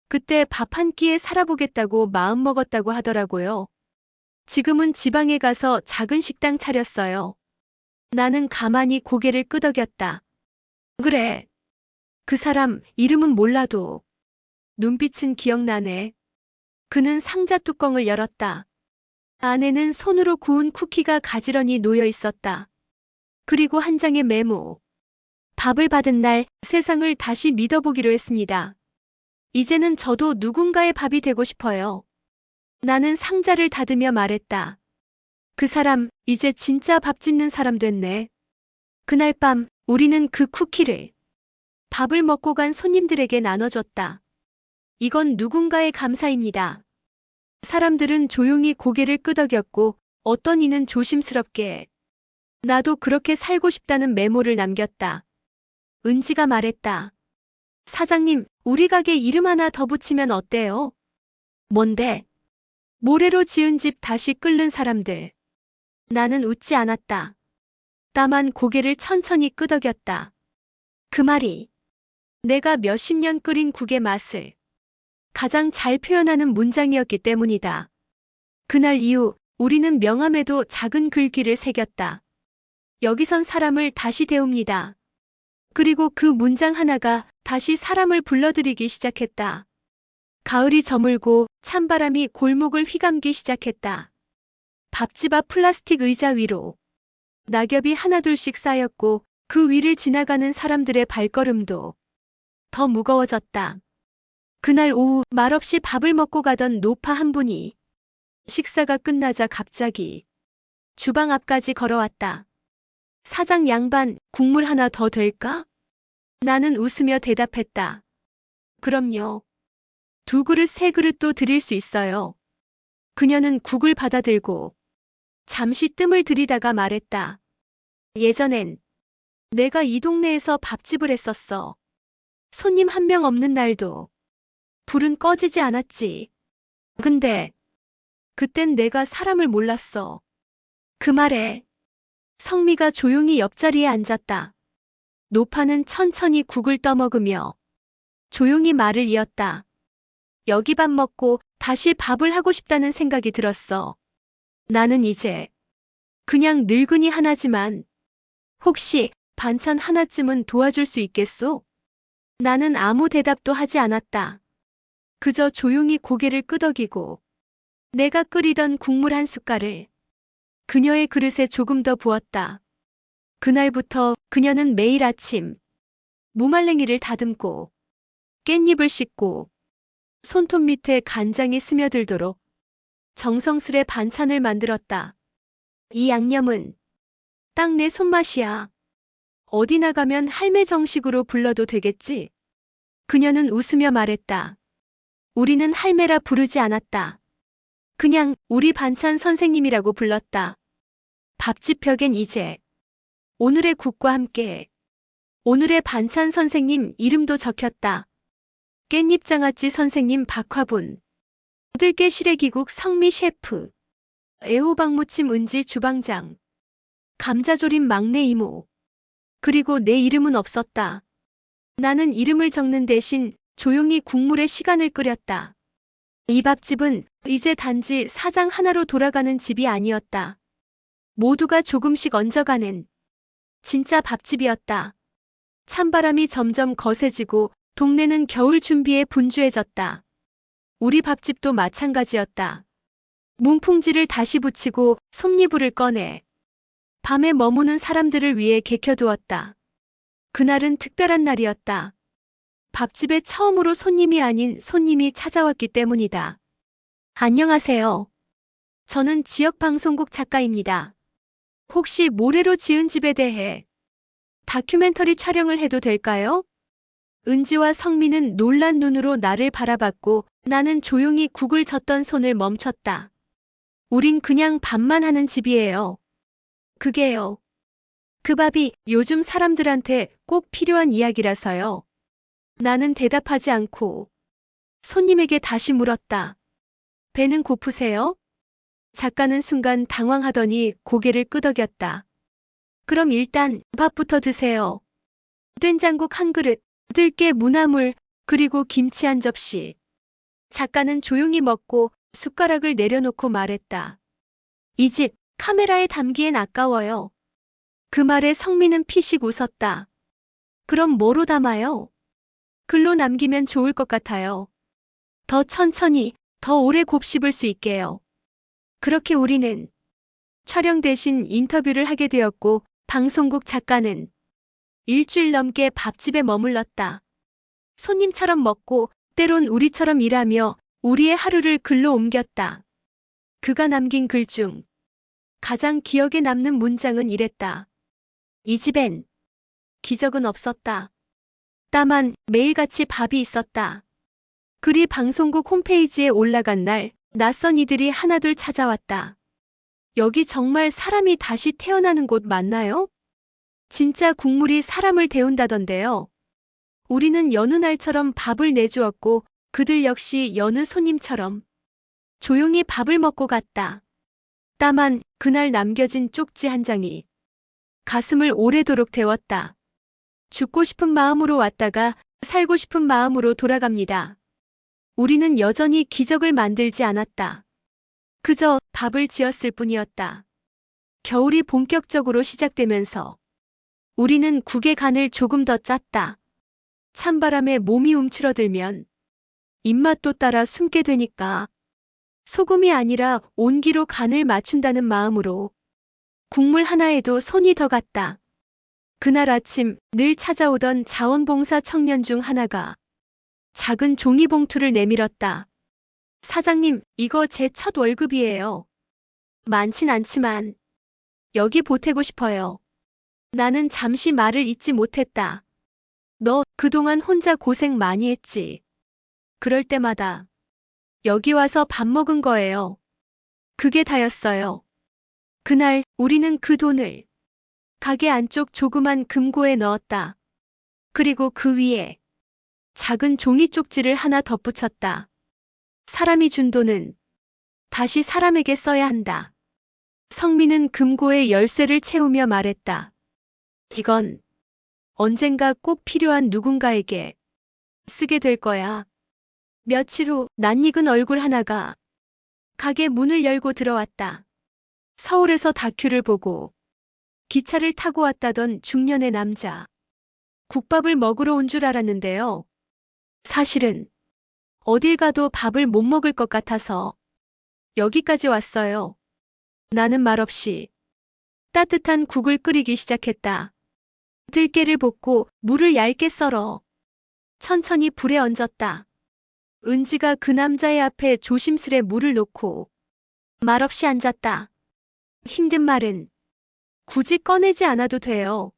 그때 밥 한 끼에 살아보겠다고 마음먹었다고 하더라고요. 지금은 지방에 가서 작은 식당 차렸어요. 나는 가만히 고개를 끄덕였다. 그래. 그 사람 이름은 몰라도 눈빛은 기억나네. 그는 상자 뚜껑을 열었다. 안에는 손으로 구운 쿠키가 가지런히 놓여 있었다. 그리고 한 장의 메모. 밥을 받은 날 세상을 다시 믿어보기로 했습니다. 이제는 저도 누군가의 밥이 되고 싶어요. 나는 상자를 닫으며 말했다. 그 사람 이제 진짜 밥 짓는 사람 됐네. 그날 밤 우리는 그 쿠키를 밥을 먹고 간 손님들에게 나눠줬다. 이건 누군가의 감사입니다. 사람들은 조용히 고개를 끄덕였고 어떤 이는 조심스럽게 나도 그렇게 살고 싶다는 메모를 남겼다. 은지가 말했다. 사장님, 우리 가게 이름 하나 더 붙이면 어때요? 뭔데? 모래로 지은 집 다시 끓는 사람들. 나는 웃지 않았다. 다만 고개를 천천히 끄덕였다. 그 말이 내가 몇십 년 끓인 국의 맛을 가장 잘 표현하는 문장이었기 때문이다. 그날 이후 우리는 명함에도 작은 글귀를 새겼다. 여기선 사람을 다시 데웁니다. 그리고 그 문장 하나가 다시 사람을 불러들이기 시작했다. 가을이 저물고 찬바람이 골목을 휘감기 시작했다. 밥집 앞 플라스틱 의자 위로 낙엽이 하나둘씩 쌓였고 그 위를 지나가는 사람들의 발걸음도 더 무거워졌다. 그날 오후 말없이 밥을 먹고 가던 노파 한 분이 식사가 끝나자 갑자기 주방 앞까지 걸어왔다. 사장 양반, 국물 하나 더 될까? 나는 웃으며 대답했다. 그럼요. 2그릇, 3그릇도 드릴 수 있어요. 그녀는 국을 받아들고 잠시 뜸을 들이다가 말했다. 예전엔 내가 이 동네에서 밥집을 했었어. 손님 한 명 없는 날도 불은 꺼지지 않았지. 근데 그땐 내가 사람을 몰랐어. 그 말에 성미가 조용히 옆자리에 앉았다. 노파는 천천히 국을 떠먹으며 조용히 말을 이었다. 여기 밥 먹고 다시 밥을 하고 싶다는 생각이 들었어. 나는 이제 그냥 늙은이 하나지만 혹시 반찬 하나쯤은 도와줄 수 있겠소? 나는 아무 대답도 하지 않았다. 그저 조용히 고개를 끄덕이고 내가 끓이던 국물 한 숟갈을 그녀의 그릇에 조금 더 부었다. 그날부터 그녀는 매일 아침 무말랭이를 다듬고 깻잎을 씻고 손톱 밑에 간장이 스며들도록 정성스레 반찬을 만들었다. 이 양념은 딱 내 손맛이야. 어디 나가면 할매 정식으로 불러도 되겠지? 그녀는 웃으며 말했다. 우리는 할매라 부르지 않았다. 그냥 우리 반찬 선생님이라고 불렀다. 밥집 벽엔 이제 오늘의 국과 함께 오늘의 반찬 선생님 이름도 적혔다. 깻잎장아찌 선생님 박화분, 들깨 시래기국 성미 셰프, 애호박무침 은지 주방장, 감자조림 막내 이모. 그리고 내 이름은 없었다. 나는 이름을 적는 대신 조용히 국물에 시간을 끓였다. 이 밥집은 이제 단지 사장 하나로 돌아가는 집이 아니었다. 모두가 조금씩 얹어가는 진짜 밥집이었다. 찬바람이 점점 거세지고 동네는 겨울 준비에 분주해졌다. 우리 밥집도 마찬가지였다. 문풍지를 다시 붙이고 솜니불을 꺼내 밤에 머무는 사람들을 위해 개켜두었다. 그날은 특별한 날이었다. 밥집에 처음으로 손님이 아닌 손님이 찾아왔기 때문이다. 안녕하세요. 저는 지역방송국 작가입니다. 혹시 모래로 지은 집에 대해 다큐멘터리 촬영을 해도 될까요? 은지와 성민은 놀란 눈으로 나를 바라봤고 나는 조용히 국을 젓던 손을 멈췄다. 우린 그냥 밥만 하는 집이에요. 그게요. 그 밥이 요즘 사람들한테 꼭 필요한 이야기라서요. 나는 대답하지 않고 손님에게 다시 물었다. 배는 고프세요? 작가는 순간 당황하더니 고개를 끄덕였다. 그럼 일단 밥부터 드세요. 된장국 한 그릇, 들깨 무나물, 그리고 김치 한 접시. 작가는 조용히 먹고 숟가락을 내려놓고 말했다. 이 집 카메라에 담기엔 아까워요. 그 말에 성민은 피식 웃었다. 그럼 뭐로 담아요? 글로 남기면 좋을 것 같아요. 더 천천히, 더 오래 곱씹을 수 있게요. 그렇게 우리는 촬영 대신 인터뷰를 하게 되었고 방송국 작가는 일주일 넘게 밥집에 머물렀다. 손님처럼 먹고 때론 우리처럼 일하며 우리의 하루를 글로 옮겼다. 그가 남긴 글 중 가장 기억에 남는 문장은 이랬다. 이 집엔 기적은 없었다. 다만 매일같이 밥이 있었다. 글이 방송국 홈페이지에 올라간 날 낯선 이들이 하나둘 찾아왔다. 여기 정말 사람이 다시 태어나는 곳 맞나요? 진짜 국물이 사람을 데운다던데요. 우리는 여느 날처럼 밥을 내주었고 그들 역시 여느 손님처럼 조용히 밥을 먹고 갔다. 다만 그날 남겨진 쪽지 한 장이 가슴을 오래도록 데웠다. 죽고 싶은 마음으로 왔다가 살고 싶은 마음으로 돌아갑니다. 우리는 여전히 기적을 만들지 않았다. 그저 밥을 지었을 뿐이었다. 겨울이 본격적으로 시작되면서 우리는 국의 간을 조금 더 짰다. 찬바람에 몸이 움츠러들면 입맛도 따라 숨게 되니까 소금이 아니라 온기로 간을 맞춘다는 마음으로 국물 하나에도 손이 더 갔다. 그날 아침 늘 찾아오던 자원봉사 청년 중 하나가 작은 종이봉투를 내밀었다. 사장님, 이거 제 첫 월급이에요. 많진 않지만 여기 보태고 싶어요. 나는 잠시 말을 잇지 못했다. 너 그동안 혼자 고생 많이 했지. 그럴 때마다 여기 와서 밥 먹은 거예요. 그게 다였어요. 그날 우리는 그 돈을 가게 안쪽 조그만 금고에 넣었다. 그리고 그 위에 작은 종이 쪽지를 하나 덧붙였다. 사람이 준 돈은 다시 사람에게 써야 한다. 성민은 금고에 열쇠를 채우며 말했다. 이건 언젠가 꼭 필요한 누군가에게 쓰게 될 거야. 며칠 후 낯익은 얼굴 하나가 가게 문을 열고 들어왔다. 서울에서 다큐를 보고 기차를 타고 왔다던 중년의 남자. 국밥을 먹으러 온 줄 알았는데요. 사실은 어딜 가도 밥을 못 먹을 것 같아서 여기까지 왔어요. 나는 말없이 따뜻한 국을 끓이기 시작했다. 들깨를 볶고 물을 얇게 썰어 천천히 불에 얹었다. 은지가 그 남자의 앞에 조심스레 물을 놓고 말없이 앉았다. 힘든 말은 굳이 꺼내지 않아도 돼요.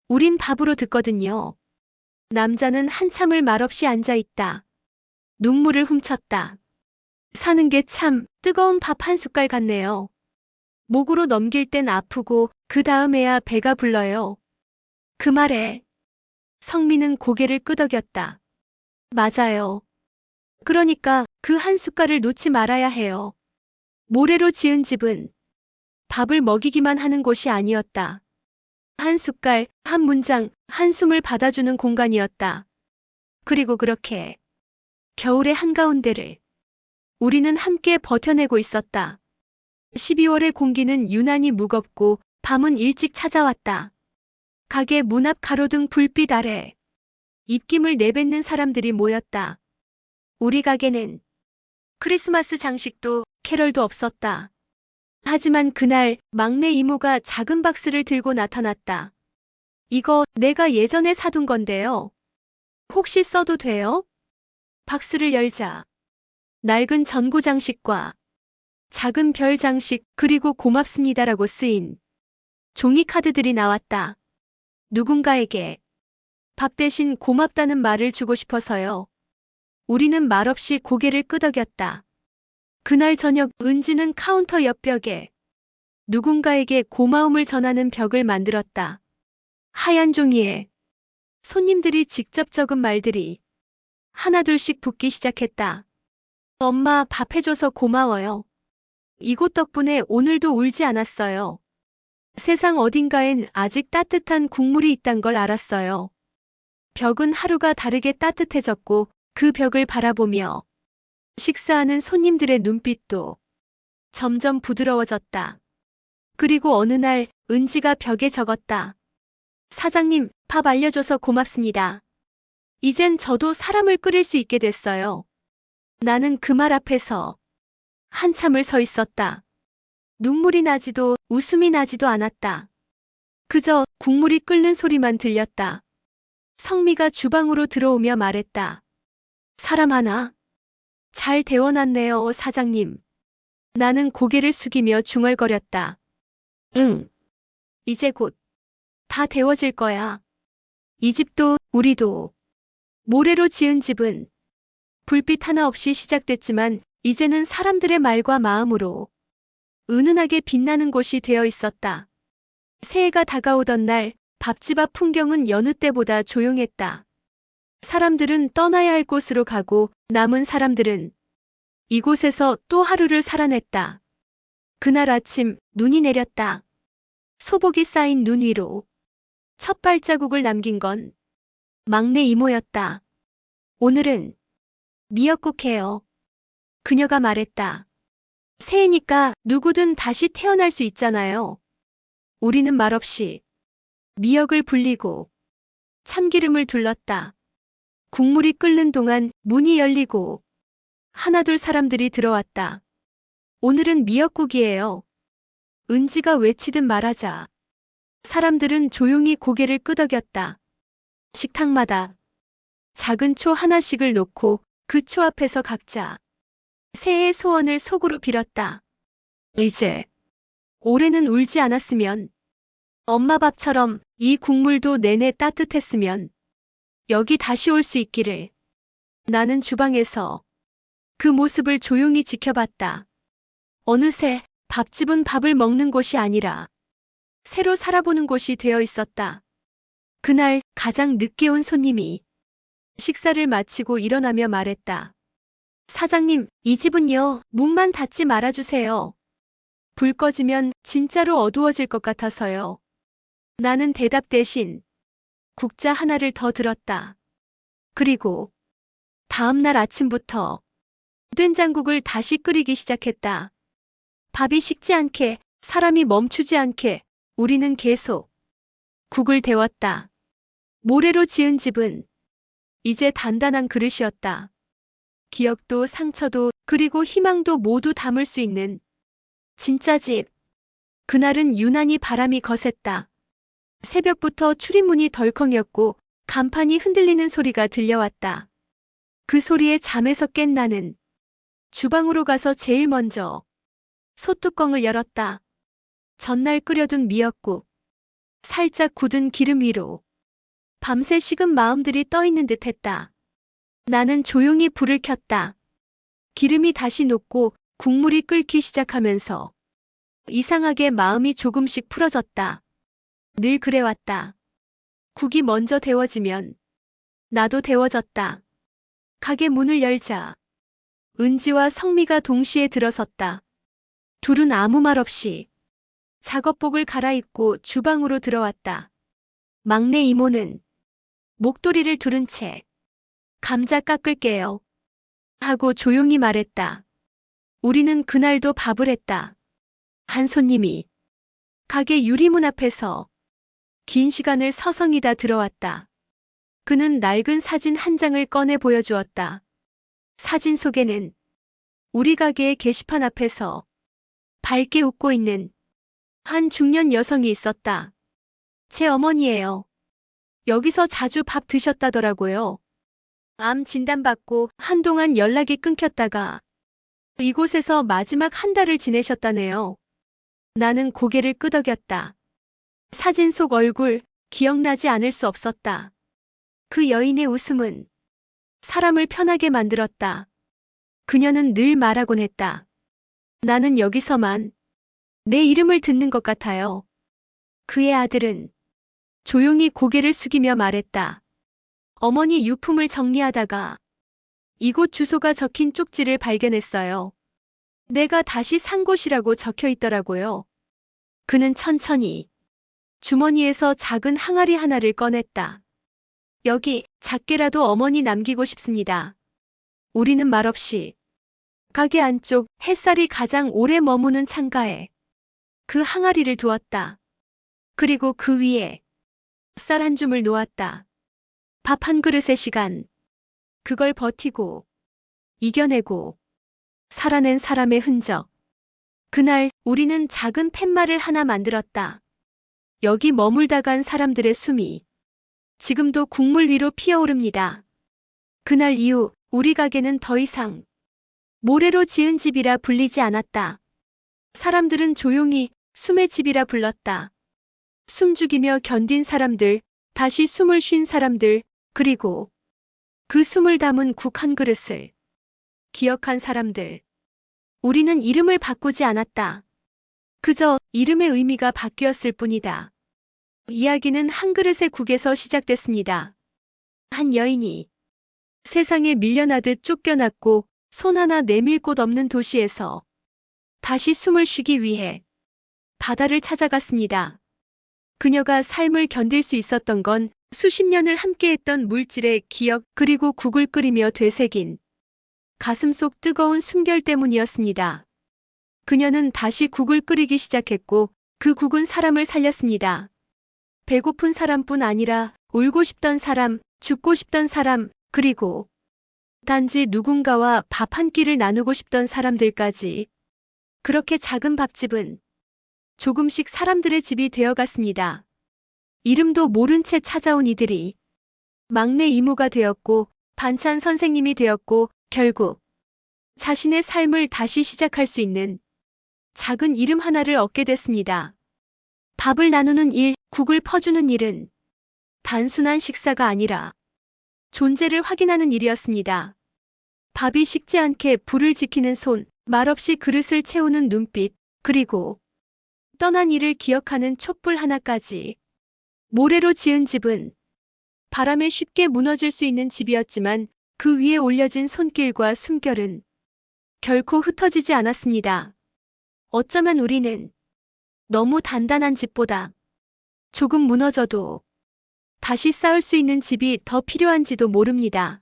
우린 밥으로 듣거든요. 남자는 한참을 말없이 앉아있다. 눈물을 훔쳤다. 사는 게 참 뜨거운 밥 한 숟갈 같네요. 목으로 넘길 땐 아프고 그 다음에야 배가 불러요. 그 말에 성민은 고개를 끄덕였다. 맞아요. 그러니까 그 한 숟갈을 놓지 말아야 해요. 모래로 지은 집은 밥을 먹이기만 하는 곳이 아니었다. 한 숟갈, 한 문장, 한숨을 받아주는 공간이었다. 그리고 그렇게 겨울의 한가운데를 우리는 함께 버텨내고 있었다. 12월의 공기는 유난히 무겁고 밤은 일찍 찾아왔다. 가게 문 앞 가로등 불빛 아래 입김을 내뱉는 사람들이 모였다. 우리 가게는 크리스마스 장식도 캐럴도 없었다. 하지만 그날 막내 이모가 작은 박스를 들고 나타났다. 이거 내가 예전에 사둔 건데요. 혹시 써도 돼요? 박스를 열자 낡은 전구 장식과 작은 별 장식 그리고 고맙습니다라고 쓰인 종이 카드들이 나왔다. 누군가에게 밥 대신 고맙다는 말을 주고 싶어서요. 우리는 말없이 고개를 끄덕였다. 그날 저녁 은지는 카운터 옆 벽에 누군가에게 고마움을 전하는 벽을 만들었다. 하얀 종이에 손님들이 직접 적은 말들이 하나둘씩 붙기 시작했다. 엄마 밥 해줘서 고마워요. 이곳 덕분에 오늘도 울지 않았어요. 세상 어딘가엔 아직 따뜻한 국물이 있단 걸 알았어요. 벽은 하루가 다르게 따뜻해졌고 그 벽을 바라보며 식사하는 손님들의 눈빛도 점점 부드러워졌다. 그리고 어느 날 은지가 벽에 적었다. 사장님, 밥 알려줘서 고맙습니다. 이젠 저도 사람을 끓일 수 있게 됐어요. 나는 그 말 앞에서 한참을 서 있었다. 눈물이 나지도 웃음이 나지도 않았다. 그저 국물이 끓는 소리만 들렸다. 성미가 주방으로 들어오며 말했다. 사람 하나? 잘 데워놨네요, 사장님. 나는 고개를 숙이며 중얼거렸다. 응. 이제 곧 다 데워질 거야. 이 집도 우리도. 모래로 지은 집은 불빛 하나 없이 시작됐지만 이제는 사람들의 말과 마음으로 은은하게 빛나는 곳이 되어 있었다. 새해가 다가오던 날 밥집 앞 풍경은 여느 때보다 조용했다. 사람들은 떠나야 할 곳으로 가고 남은 사람들은 이곳에서 또 하루를 살아냈다. 그날 아침 눈이 내렸다. 소복이 쌓인 눈 위로 첫 발자국을 남긴 건 막내 이모였다. 오늘은 미역국해요. 그녀가 말했다. 새해니까 누구든 다시 태어날 수 있잖아요. 우리는 말없이 미역을 불리고 참기름을 둘렀다. 국물이 끓는 동안 문이 열리고 하나둘 사람들이 들어왔다. 오늘은 미역국이에요. 은지가 외치듯 말하자 사람들은 조용히 고개를 끄덕였다. 식탁마다 작은 초 하나씩을 놓고 그 초 앞에서 각자 새해의 소원을 속으로 빌었다. 이제 올해는 울지 않았으면, 엄마 밥처럼 이 국물도 내내 따뜻했으면, 여기 다시 올 수 있기를. 나는 주방에서 그 모습을 조용히 지켜봤다. 어느새 밥집은 밥을 먹는 곳이 아니라 새로 살아보는 곳이 되어 있었다. 그날 가장 늦게 온 손님이 식사를 마치고 일어나며 말했다. 사장님, 이 집은요, 문만 닫지 말아주세요. 불 꺼지면 진짜로 어두워질 것 같아서요. 나는 대답 대신 국자 하나를 더 들었다. 그리고 다음 날 아침부터 된장국을 다시 끓이기 시작했다. 밥이 식지 않게, 사람이 멈추지 않게 우리는 계속 국을 데웠다. 모래로 지은 집은 이제 단단한 그릇이었다. 기억도 상처도 그리고 희망도 모두 담을 수 있는 진짜 집. 그날은 유난히 바람이 거셌다. 새벽부터 출입문이 덜컹였고 간판이 흔들리는 소리가 들려왔다. 그 소리에 잠에서 깬 나는 주방으로 가서 제일 먼저 소뚜껑을 열었다. 전날 끓여둔 미역국, 살짝 굳은 기름 위로 밤새 식은 마음들이 떠있는 듯 했다. 나는 조용히 불을 켰다. 기름이 다시 녹고 국물이 끓기 시작하면서 이상하게 마음이 조금씩 풀어졌다. 늘 그래왔다. 국이 먼저 데워지면 나도 데워졌다. 가게 문을 열자 은지와 성미가 동시에 들어섰다. 둘은 아무 말 없이 작업복을 갈아입고 주방으로 들어왔다. 막내 이모는 목도리를 두른 채 감자 깎을게요. 하고 조용히 말했다. 우리는 그날도 밥을 했다. 한 손님이 가게 유리문 앞에서 긴 시간을 서성이다 들어왔다. 그는 낡은 사진 한 장을 꺼내 보여주었다. 사진 속에는 우리 가게의 게시판 앞에서 밝게 웃고 있는 한 중년 여성이 있었다. 제 어머니예요. 여기서 자주 밥 드셨다더라고요. 암 진단받고 한동안 연락이 끊겼다가 이곳에서 마지막 한 달을 지내셨다네요. 나는 고개를 끄덕였다. 사진 속 얼굴 기억나지 않을 수 없었다. 그 여인의 웃음은 사람을 편하게 만들었다. 그녀는 늘 말하곤 했다. 나는 여기서만 내 이름을 듣는 것 같아요. 그의 아들은 조용히 고개를 숙이며 말했다. 어머니 유품을 정리하다가 이곳 주소가 적힌 쪽지를 발견했어요. 내가 다시 산 곳이라고 적혀 있더라고요. 그는 천천히 주머니에서 작은 항아리 하나를 꺼냈다. 여기 작게라도 어머니 남기고 싶습니다. 우리는 말없이 가게 안쪽 햇살이 가장 오래 머무는 창가에 그 항아리를 두었다. 그리고 그 위에 쌀 한 줌을 놓았다. 밥 한 그릇의 시간. 그걸 버티고 이겨내고 살아낸 사람의 흔적. 그날 우리는 작은 팻말을 하나 만들었다. 여기 머물다 간 사람들의 숨이 지금도 국물 위로 피어오릅니다. 그날 이후 우리 가게는 더 이상 모래로 지은 집이라 불리지 않았다. 사람들은 조용히 숨의 집이라 불렀다. 숨죽이며 견딘 사람들, 다시 숨을 쉰 사람들, 그리고 그 숨을 담은 국 한 그릇을 기억한 사람들. 우리는 이름을 바꾸지 않았다. 그저 이름의 의미가 바뀌었을 뿐이다. 이야기는 한 그릇의 국에서 시작됐습니다. 한 여인이 세상에 밀려나듯 쫓겨났고 손 하나 내밀 곳 없는 도시에서 다시 숨을 쉬기 위해 바다를 찾아갔습니다. 그녀가 삶을 견딜 수 있었던 건 수십 년을 함께했던 물질의 기억 그리고 국을 끓이며 되새긴 가슴속 뜨거운 숨결 때문이었습니다. 그녀는 다시 국을 끓이기 시작했고 그 국은 사람을 살렸습니다. 배고픈 사람뿐 아니라 울고 싶던 사람, 죽고 싶던 사람, 그리고 단지 누군가와 밥 한 끼를 나누고 싶던 사람들까지. 그렇게 작은 밥집은 조금씩 사람들의 집이 되어갔습니다. 이름도 모른 채 찾아온 이들이 막내 이모가 되었고 반찬 선생님이 되었고 결국 자신의 삶을 다시 시작할 수 있는 작은 이름 하나를 얻게 됐습니다. 밥을 나누는 일, 국을 퍼주는 일은 단순한 식사가 아니라 존재를 확인하는 일이었습니다. 밥이 식지 않게 불을 지키는 손, 말없이 그릇을 채우는 눈빛, 그리고 떠난 이를 기억하는 촛불 하나까지. 모래로 지은 집은 바람에 쉽게 무너질 수 있는 집이었지만 그 위에 올려진 손길과 숨결은 결코 흩어지지 않았습니다. 어쩌면 우리는 너무 단단한 집보다 조금 무너져도 다시 쌓을 수 있는 집이 더 필요한지도 모릅니다.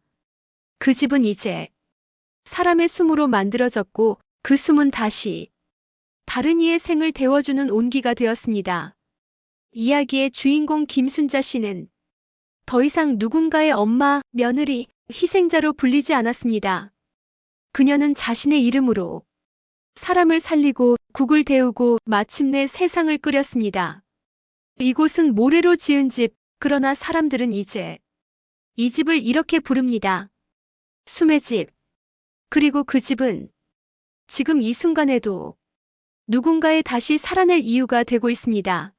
그 집은 이제 사람의 숨으로 만들어졌고 그 숨은 다시 다른 이의 생을 데워주는 온기가 되었습니다. 이야기의 주인공 김순자 씨는 더 이상 누군가의 엄마, 며느리, 희생자로 불리지 않았습니다. 그녀는 자신의 이름으로 사람을 살리고 국을 데우고 마침내 세상을 끓였습니다. 이곳은 모래로 지은 집, 그러나 사람들은 이제 이 집을 이렇게 부릅니다. 숨의 집. 그리고 그 집은 지금 이 순간에도 누군가의 다시 살아날 이유가 되고 있습니다.